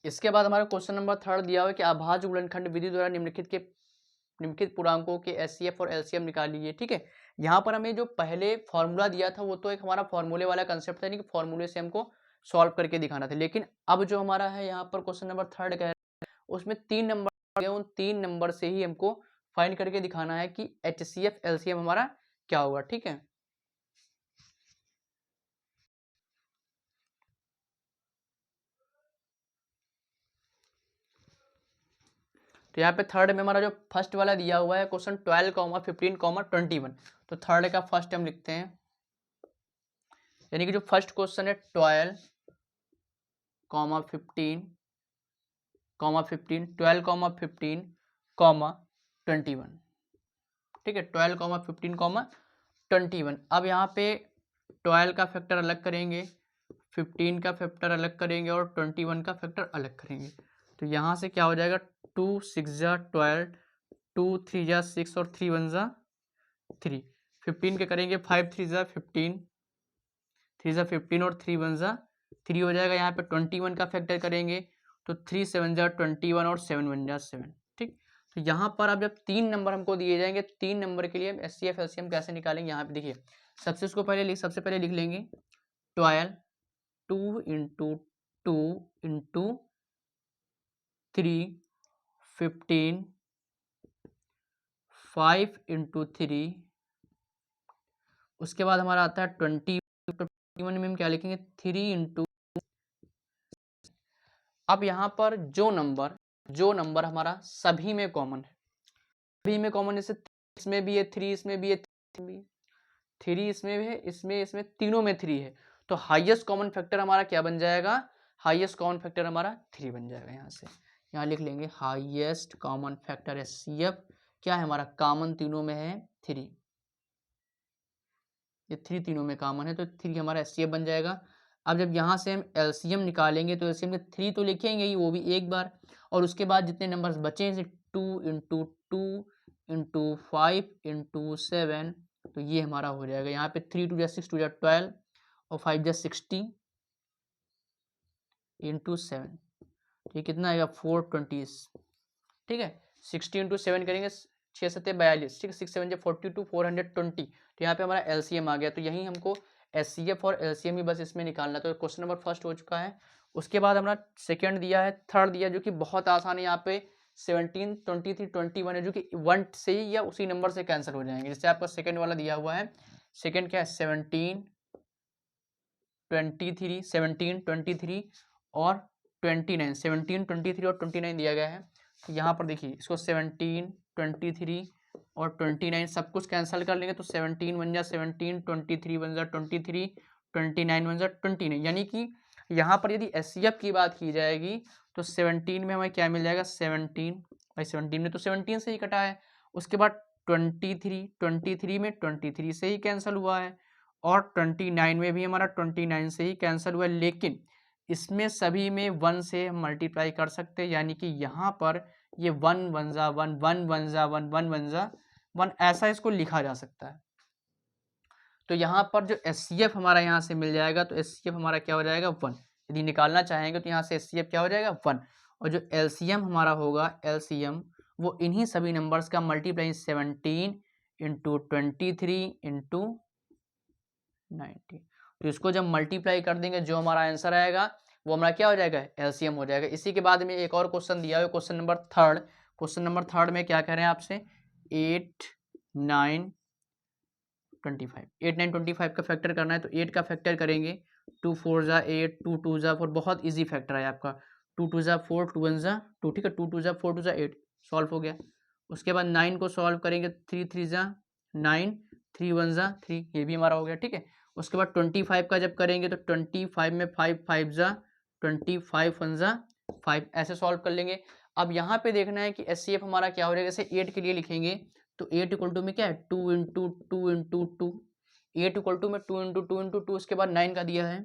इसके बाद हमारा क्वेश्चन नंबर 3 दिया हुआ है कि अभाज्य गुणनखंड विधि द्वारा निम्नलिखित पूर्णांकों के एचसीएफ और एलसीएम निकाल लीजिए, ठीक है। यहाँ पर हमें जो पहले फॉर्मूला दिया था वो तो एक हमारा फॉर्मूले वाला कंसेप्ट था, यानी कि फॉर्मूले से हमको सॉल्व करके दिखाना था। लेकिन अब जो हमारा है यहाँ पर क्वेश्चन नंबर 3 कह रहे हैं उसमें 3 नंबर, उन 3 नंबर से ही हमको फाइंड करके दिखाना है कि एचसीएफ एलसीएम हमारा क्या होगा, ठीक है। तो यहाँ पे थर्ड में हमारा जो फर्स्ट वाला दिया हुआ है क्वेश्चन 12, 15, 21, तो थर्ड का फर्स्ट हम लिखते हैं। यानी कि जो फर्स्ट क्वेश्चन है 12, 15, 15, 12, 15, 21, ठीक है। 12, 15, 21। अब यहाँ पे 12 का फैक्टर अलग करेंगे, 15 का फैक्टर अलग करेंगे और 21 का फैक्टर अलग करेंगे। तो यहाँ से क्या हो जाएगा, 2 6 जा 12, 2 3 जा 6 और 3 1 जा 3। 15 के करेंगे 5 3 जा 15, 3 जा 15 और 3 1 जा 3 हो जाएगा। यहाँ पे 21 का फैक्टर करेंगे तो 3 7 जा 21 और 7 1 जा 7, ठीक। तो यहाँ पर अब जब 3 नंबर हमको दिए जाएंगे, 3 नंबर के लिए हम एचसीएफ एलसीएम कैसे निकालेंगे, यहाँ पे देखिए सबसे पहले लिख लेंगे 12, 2 इंटू 2 इंटू 3, 15, 5 इंटू 3, उसके बाद हमारा आता है 21 में हम क्या लिखेंगे 3 इंटू। अब यहाँ पर जो नंबर हमारा सभी में कॉमन है, सभी में कॉमन, जैसे इसमें भी है 3, इसमें भी है 3 इसमें भी है, इसमें तीनों में 3 है, तो हाईएस्ट कॉमन फैक्टर हमारा क्या बन जाएगा, हाईएस्ट कॉमन फैक्टर हमारा 3 बन जाएगा। यहाँ लिख लेंगे हाईएस्ट कॉमन फैक्टर एचसीएफ क्या है हमारा, कॉमन तीनों में है 3, ये 3 तीनों में कॉमन है तो 3 हमारा एचसीएफ बन जाएगा। अब जब यहाँ से हम एलसीएम निकालेंगे तो एलसीएम में 3 तो लिखेंगे ही, वो भी एक बार, और उसके बाद जितने नंबर्स बचे हैं 2 इंटू 2 इंटू 5 इंटू 7, तो ये हमारा हो जाएगा। यहाँ पे 3 2 जा 6 2 जा 12 और 5 जा 60 इंटू 7, ये कितना आएगा 420, ठीक है। 60 इंटू 7 करेंगे 6 7 42, ठीक है, 6 7 42, 420, तो यहाँ पे हमारा एलसीएम आ गया। तो यही हमको एचसीएफ और एलसीएम ही बस इसमें निकालना। तो क्वेश्चन नंबर फर्स्ट हो चुका है। उसके बाद हमारा सेकंड दिया है, थर्ड दिया जो कि बहुत आसान है। यहाँ पे 17, 23, 21 है जो कि 1 से ही या उसी नंबर से कैंसिल हो जाएंगे। जैसे आपका सेकंड वाला दिया हुआ है, सेकंड क्या है 17, 23, 17, 23 और 29, 17, 23 और 29 दिया गया है। तो यहाँ पर देखिए इसको 17, 23 और 29 सब कुछ कैंसिल कर लेंगे तो 17 बन जा 17, 23 बन जा 23, 29 बन जा 29। यानी कि यहाँ पर यदि एचसीएफ की बात की जाएगी तो 17 में हमें क्या मिल जाएगा 17, भाई 17 में तो 17 से ही कटा है। उसके बाद 23 में 23 से ही कैंसिल हुआ है और 29 में भी हमारा 29 से ही कैंसिल हुआ है। लेकिन इसमें सभी में 1 से हम मल्टीप्लाई कर सकते हैं, यानी कि यहाँ पर ये 1 1 जा 1, 1 1 जा 1, 1 1 जा 1, ऐसा इसको लिखा जा सकता है। तो यहाँ पर जो एचसीएफ हमारा यहाँ से मिल जाएगा तो एचसीएफ हमारा क्या हो जाएगा 1। यदि निकालना चाहेंगे तो यहाँ से एचसीएफ क्या हो जाएगा 1। और जो एलसीएम हमारा होगा, एलसीएम वो इन्हीं सभी नंबर्स का मल्टीप्लाई 17 इंटू 23 इंटू 90। तो इसको जब मल्टीप्लाई कर देंगे जो हमारा आंसर आएगा वो हमारा क्या हो जाएगा एलसीएम हो जाएगा। इसी के बाद में एक और क्वेश्चन दिया है, question number third. Question number third में क्या कह रहे हैं आपसे 8 9 25, 8 9 25 का फैक्टर करना है। तो 8 का फैक्टर करेंगे 2 4 जा 8, 2 2 जा 4, बहुत इजी फैक्टर है आपका। 2 2 जा 4, 2 1 जा 2, ठीक है, 2 2 जा 4, 2 जा 8, सॉल्व हो गया। उसके बाद 9 को सॉल्व करेंगे 3 3 जा 9, 3 1 जा 3, ये भी हमारा हो गया, ठीक है। उसके बाद 25 का जब करेंगे तो 25 में 5 5 जा 25 1 जा 5, ऐसे सॉल्व कर लेंगे। अब यहाँ पे देखना है कि एचसीएफ हमारा क्या हो जाएगा। जैसे 8 के लिए लिखेंगे तो 8 इक्वल टू में क्या है 2 इंटू 2 इंटू 2, 8 इक्वल टू में 2 इंटू 2 इंटू 2, उसके बाद 9 का दिया है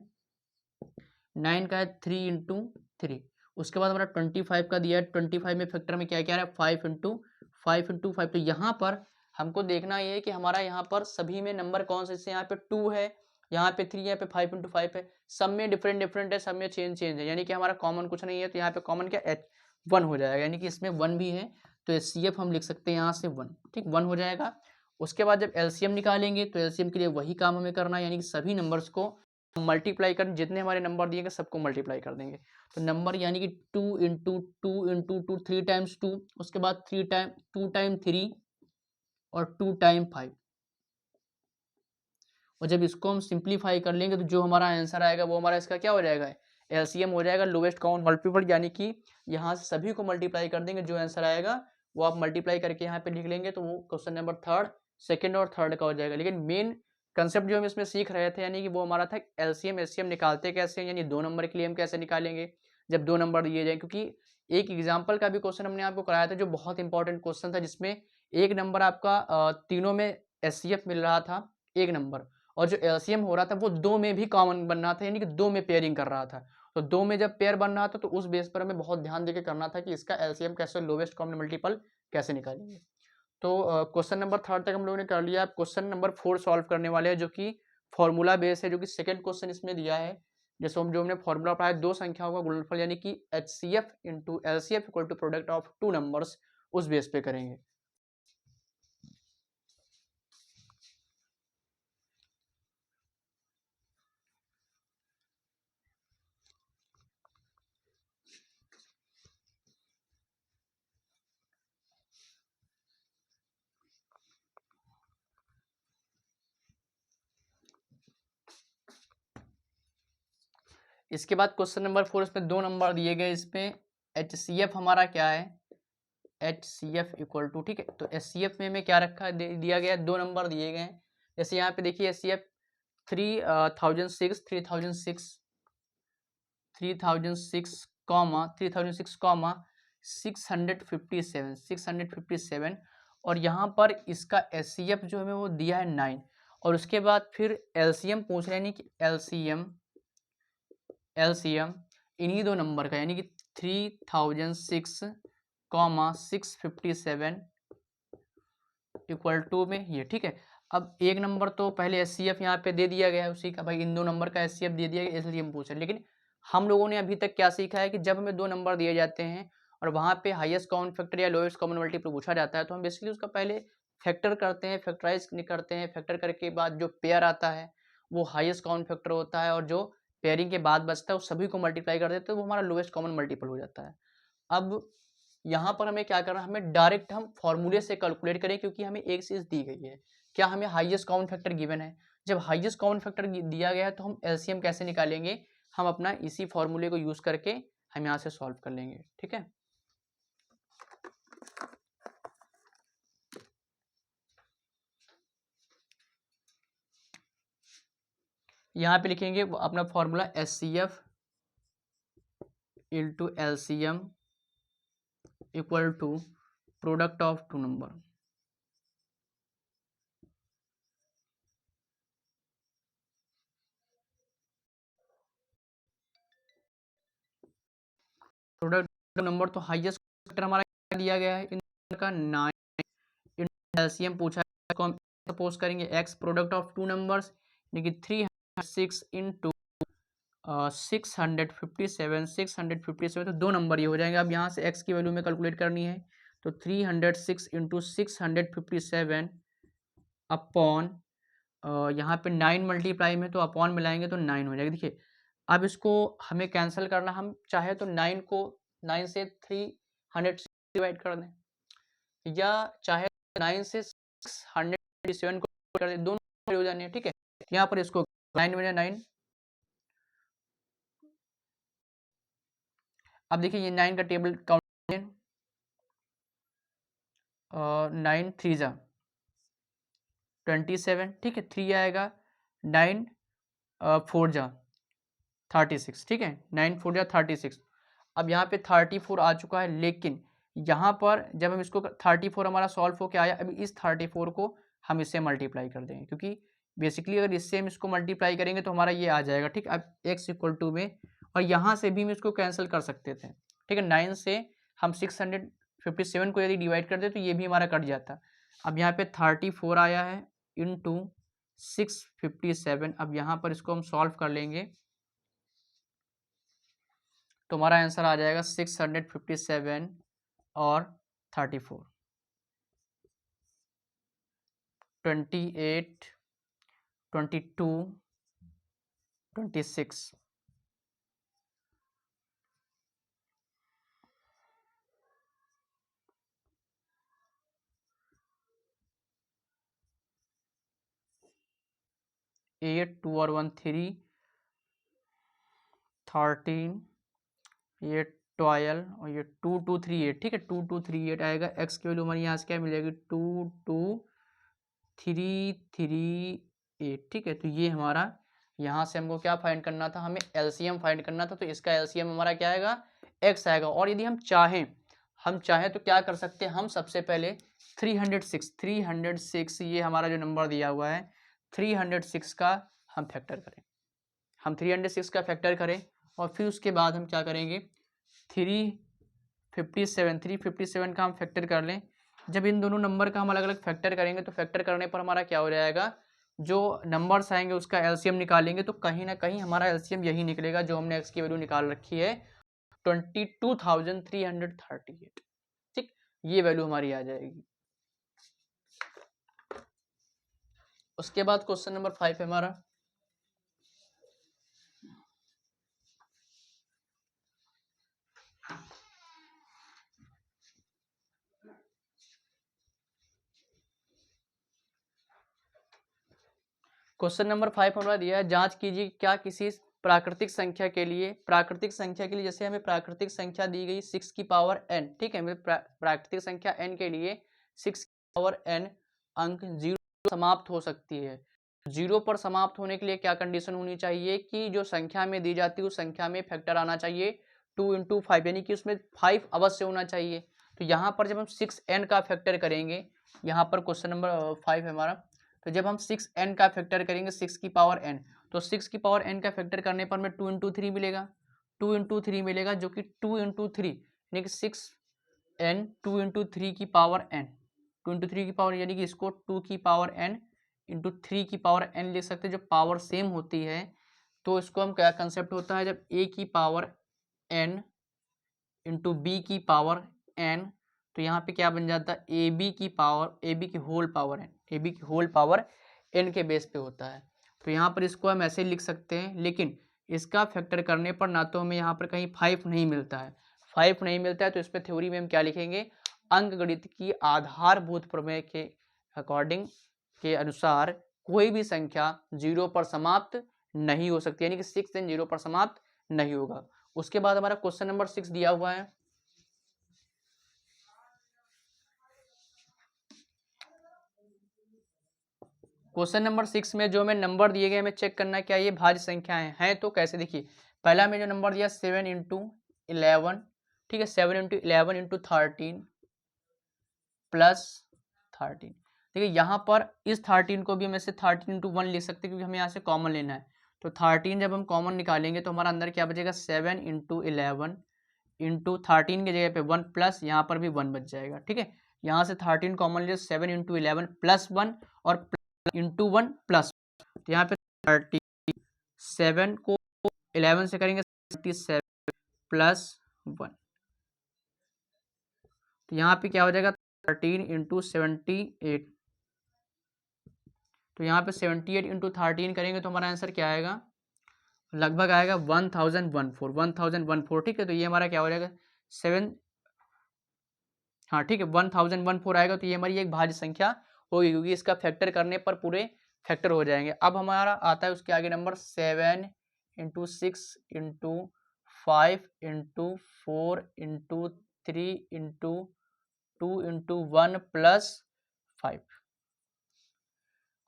9 का है 3 इंटू 3। उसके बाद हमारा 25 का दिया है, 25 में फैक्टर में क्या क्या है 5 इंटू 5। तो यहाँ पर हमको देखना ये है कि हमारा यहाँ पर सभी में नंबर कौन से, यहाँ पे 2 है, यहाँ पे 3, यहाँ पे 5 इंटू 5 है, सब में डिफरेंट है, सब में चेंज है, यानी कि हमारा कॉमन कुछ नहीं है। तो यहाँ पे कॉमन क्या H1 हो जाएगा, यानी कि इसमें 1 भी है, तो HCF हम लिख सकते हैं यहाँ से 1, ठीक 1 हो जाएगा। उसके बाद जब LCM निकालेंगे तो LCM के लिए वही काम हमें करना है, यानी कि सभी नंबर्स को मल्टीप्लाई कर, जितने हमारे नंबर दिए गए सबको मल्टीप्लाई कर देंगे। तो नंबर यानी कि 2 इंटू 2 इंटू 2, 3 टाइम्स 2, उसके बाद 2 टाइम 3 और 2 टाइम 5। और जब इसको हम सिंप्लीफाई कर लेंगे तो जो हमारा आंसर आएगा वो हमारा इसका क्या हो जाएगा, एलसीएम हो जाएगा, लोवेस्ट कॉमन मल्टीपल, यानी कि यहाँ से सभी को मल्टीप्लाई कर देंगे, जो आंसर आएगा वो आप मल्टीप्लाई करके यहाँ पे लिख लेंगे, तो वो क्वेश्चन नंबर थर्ड, सेकंड और थर्ड का हो जाएगा। लेकिन मेन कंसेप्ट जो हम इसमें सीख रहे थे, यानी कि वो हमारा था एलसीएम एचसीएम निकालते कैसे, यानी 2 नंबर के लिए हम कैसे निकालेंगे जब 2 नंबर दिए जाए। क्योंकि एक एग्जाम्पल का भी क्वेश्चन हमने आपको कराया था जो बहुत इंपॉर्टेंट क्वेश्चन था, जिसमें एक नंबर आपका तीनों में एचसीएफ मिल रहा था एक नंबर, और जो एलसीएम हो रहा था वो 2 में भी कॉमन बन रहा था, यानी कि 2 में पेयरिंग कर रहा था। तो 2 में जब पेयर बन रहा था तो उस बेस पर हमें बहुत ध्यान देके करना था कि इसका एलसीएम कैसे, लोवेस्ट कॉमन मल्टीपल कैसे निकालेंगे। तो क्वेश्चन नंबर थर्ड तक हम लोगों ने कर लिया। अब क्वेश्चन नंबर 4 सॉल्व करने वाले हैं, जो कि फॉर्मूला बेस है, जो कि सेकंड क्वेश्चन इसमें दिया है। जैसे हम जो हमने फॉर्मूला पढ़ा है, दो संख्याओं का गुणनफल यानी कि HCF into LCF equal to product of 2 numbers, उस बेस पे करेंगे। इसके बाद क्वेश्चन नंबर 4, इसमें 2 नंबर दिए गए, इसमें HCF हमारा क्या है, HCF इक्वल टू, ठीक है, तो HCF में हमें क्या रखा दिया गया है, 2 नंबर दिए गए हैं। जैसे यहाँ पे देखिए HCF 3006 कॉमा 657 और यहाँ पर इसका HCF जो हमें वो दिया है 9, और उसके बाद फिर LCM पूछ रहे हैं, यानी कि LCM इन्हीं 2 नंबर का, यानी कि 3006 कॉमा 657 इक्वल टू में ये, ठीक है। अब एक नंबर तो पहले HCF यहाँ पे दे दिया गया है उसी का, भाई इन 2 नंबर का HCF दे दिया गया, इसलिए हम पूछ रहे हैं। लेकिन हम लोगों ने अभी तक क्या सीखा है कि जब हमें 2 नंबर दिए जाते हैं और वहाँ पे हाईएस्ट कॉमन फैक्टर या लोएस्ट कॉमन मल्टीपल पूछा जाता है, तो हम बेसिकली उसका पहले फैक्टर करते हैं, फैक्टराइज करते हैं, फैक्टर करके बाद जो पेयर आता है वो हाईएस्ट कॉमन फैक्टर होता है, और जो पेयरिंग के बाद बचता है उस सभी को मल्टीप्लाई कर देते हैं, वो हमारा लोएस्ट कॉमन मल्टीपल हो जाता है। अब यहाँ पर हमें क्या करना है, हमें डायरेक्ट हम फॉर्मूले से कैलकुलेट करें, क्योंकि हमें एक चीज़ दी गई है, क्या हमें हाईएस्ट कॉमन फैक्टर गिवन है। जब हाईएस्ट कॉमन फैक्टर दिया गया है तो हम एलसीएम कैसे निकालेंगे, हम अपना इसी फॉर्मूले को यूज करके हम यहाँ से सॉल्व कर लेंगे, ठीक है। यहाँ पे लिखेंगे अपना formula HCF into LCM equal to product of 2 number. Product number तो हाईएस्ट फैक्टर हमारा दिया गया है इनका 9, एलसीएम पूछा है, को हम सपोज करेंगे x प्रोडक्ट ऑफ 2 नंबर्स, यानी कि 306 इंटू 657 तो 2 नंबर ये हो जाएंगे। अब यहाँ से x की वैल्यू में कैलकुलेट करनी है, तो 306 इंटू 657 अपॉन यहाँ पे 9 मल्टीप्लाई में, तो अपॉन मिलाएंगे तो 9 हो जाएगा। देखिए अब इसको हमें कैंसिल करना, हम चाहे तो 9 को 9 से 300 डिवाइड कर दें, या चाहे 9 से 607 को कर दें, दोनों हो जाने हैं, ठीक है। यहाँ पर इसको 9 में 9, अब देखिए ये 9 का टेबल काउंट, 9 3 जा 27, ठीक है, 3 आएगा, 9 4 जा 36, ठीक है, 9 4 जा 36। अब यहाँ पे 34 आ चुका है, लेकिन यहाँ पर जब हम इसको 34 हमारा सॉल्व होके आया, अभी इस 34 को हम इससे मल्टीप्लाई कर देंगे, क्योंकि बेसिकली अगर इससे हम इसको मल्टीप्लाई करेंगे तो हमारा ये आ जाएगा, ठीक। अब x इक्वल टू में और यहाँ से भी हम इसको कैंसिल कर सकते थे, ठीक है। 9 से हम 657 को यदि डिवाइड कर दे तो ये भी हमारा कट जाता। अब यहाँ पे 34 आया है इंटू 657। अब यहाँ पर इसको हम सॉल्व कर लेंगे तो हमारा आंसर आ जाएगा 657 और 34, 28, 22, 26। एट, 2 और 1 3, 13, ये 12 और ये 2 2 3 8, ठीक है। 2 2 3 8 आएगा। एक्स की वैल्यू हमारी यहाँ से क्या मिलेगी 2 2 3 3 8, ठीक है। तो ये हमारा यहाँ से हमको क्या फाइंड करना था, हमें एलसीएम फाइंड करना था। तो इसका एलसीएम हमारा क्या आएगा, एक्स आएगा। और यदि हम चाहें तो क्या कर सकते हैं, हम सबसे पहले 306 ये हमारा जो नंबर दिया हुआ है 306 का हम फैक्टर करें, हम 306 का फैक्टर करें और फिर उसके बाद हम क्या करेंगे 357 का हम फैक्टर कर लें। जब इन दोनों नंबर का हम अलग अलग फैक्टर करेंगे तो फैक्टर करने पर हमारा क्या हो जाएगा, जो नंबर्स आएंगे उसका एलसीएम निकालेंगे तो कहीं ना कहीं हमारा एलसीएम यही निकलेगा जो हमने एक्स की वैल्यू निकाल रखी है 22,338, ठीक। ये वैल्यू हमारी आ जाएगी। उसके बाद क्वेश्चन नंबर 5 है हमारा। क्वेश्चन नंबर 5 हमारा दिया है, जांच कीजिए क्या किसी प्राकृतिक संख्या के लिए जैसे हमें प्राकृतिक संख्या दी गई 6 की पावर n, ठीक है। हमें प्राकृतिक संख्या n के लिए 6 की पावर n अंक 0 समाप्त हो सकती है। 0 पर समाप्त होने के लिए क्या कंडीशन होनी चाहिए कि जो संख्या में दी जाती है उस संख्या में फैक्टर आना चाहिए 2 × 5, यानी कि उसमें 5 अवश्य होना चाहिए। तो यहाँ पर जब हम 6n का फैक्टर करेंगे, यहाँ पर क्वेश्चन नंबर 5 है हमारा, तो जब हम 6n का फैक्टर करेंगे 6 की पावर n, तो 6 की पावर n का फैक्टर करने पर हमें 2 × 3 मिलेगा, 2 × 3 मिलेगा, जो कि 2 × 3 यानी कि 6n 2 × 3 की पावर n, 2 × 3 की पावर, यानी कि इसको 2 की पावर n इंटू 3 की पावर n लिख सकते हैं। जब पावर सेम होती है तो इसको हम क्या कंसेप्ट होता है, जब a की पावर n इंटू बी की पावर n, तो यहाँ पे क्या बन जाता है ए बी की whole power n, A B की होल पावर n के बेस पे होता है। तो यहाँ पर इसको हम ऐसे लिख सकते हैं, लेकिन इसका फैक्टर करने पर ना तो हमें यहाँ पर कहीं 5 नहीं मिलता है, 5 नहीं मिलता है, तो इस पर थ्योरी में हम क्या लिखेंगे, अंकगणित की आधारभूत प्रमेय के अकॉर्डिंग के अनुसार कोई भी संख्या 0 पर समाप्त नहीं हो सकती, यानी कि 6 n 0 पर समाप्त नहीं होगा। उसके बाद हमारा क्वेश्चन नंबर 6 दिया हुआ है। क्वेश्चन नंबर 6 में जो हमें नंबर दिए गए हमें चेक करना है क्या ये भाज्य संख्याएं हैं। तो कैसे, देखिए पहला हमें जो नंबर दिया 7 × 11, ठीक है, 7 × 11 × 13 प्लस 13। देखिए यहाँ पर इस 13 को भी हम ऐसे 13 × 1 लिख सकते हैं क्योंकि हमें यहाँ से कॉमन लेना है। तो 13 जब हम कॉमन निकालेंगे तो हमारा अंदर क्या बचेगा 7 × 11 इंटू 13 की जगह पे 1 प्लस यहाँ पर भी 1 बच जाएगा, ठीक है। यहाँ से 13 कॉमन लिया 7 × 11 प्लस 1 और इंटू 1 प्लस, तो यहाँ पे 37 को 11 से करेंगे 37 प्लस 1, तो यहाँ पे क्या हो जाएगा 13 × 78, तो यहाँ पे 78 × 13 करेंगे तो हमारा आंसर क्या आएगा, लगभग आएगा 1014, ठीक है। तो ये हमारा क्या हो जाएगा 7, हाँ ठीक है 1014 आएगा। तो ये हमारी एक भाज्य संख्या होगी क्योंकि इसका फैक्टर करने पर पूरे फैक्टर हो जाएंगे। अब हमारा आता है उसके आगे नंबर 7 × 6 × 5 × 4 × 3 × 2 × 1 प्लस 5।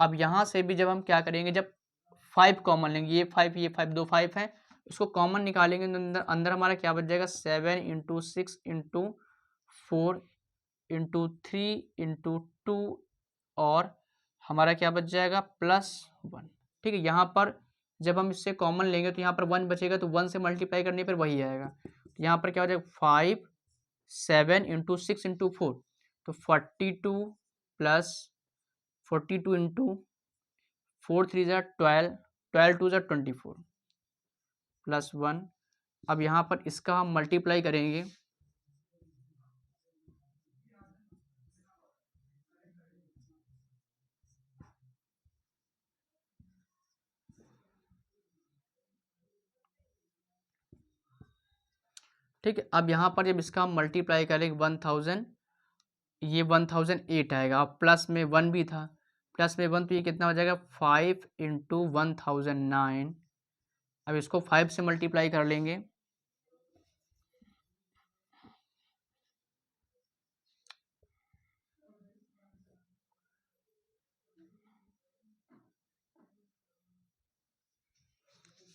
अब यहाँ से भी जब हम क्या करेंगे, जब 5 कॉमन लेंगे, ये 5 दो 5 हैं, उसको कॉमन निकालेंगे तो अंदर हमारा क्या बच जाएगा 7 × 6 × 4 × 3 × 2 और हमारा क्या बच जाएगा +1, ठीक है। यहाँ पर जब हम इससे कॉमन लेंगे तो यहाँ पर 1 बचेगा, तो 1 से मल्टीप्लाई करने पर वही आएगा। तो यहाँ पर क्या हो जाएगा 5 7 इंटू 6 इंटू 4, तो 42 प्लस 42 इंटू 4 3 ज़ा 12, 12 2 ज़ा 24 प्लस 1। अब यहाँ पर इसका हम मल्टीप्लाई करेंगे, ठीक है। अब यहाँ पर जब इसका हम मल्टीप्लाई करेंगे 1000, ये 1008 आएगा। अब प्लस में 1 भी था, प्लस में 1, तो ये कितना हो जाएगा 5 इंटू 1009। अब इसको 5 से मल्टीप्लाई कर लेंगे,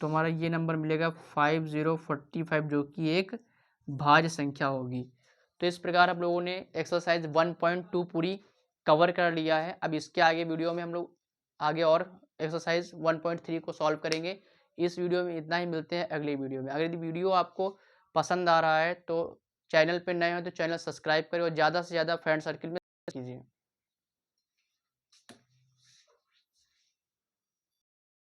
तो हमारा ये नंबर मिलेगा 5045, जो कि एक भाज्य संख्या होगी। तो इस प्रकार हम लोगों ने एक्सरसाइज 1.2 पूरी कवर कर लिया है। अब इसके आगे वीडियो में हम लोग आगे और एक्सरसाइज 1.3 को सॉल्व करेंगे। इस वीडियो में इतना ही, मिलते हैं अगली वीडियो में। अगर यदि वीडियो आपको पसंद आ रहा है तो चैनल पर नए हो तो चैनल सब्सक्राइब करें और ज़्यादा से ज़्यादा फ्रेंड सर्किल में कीजिए।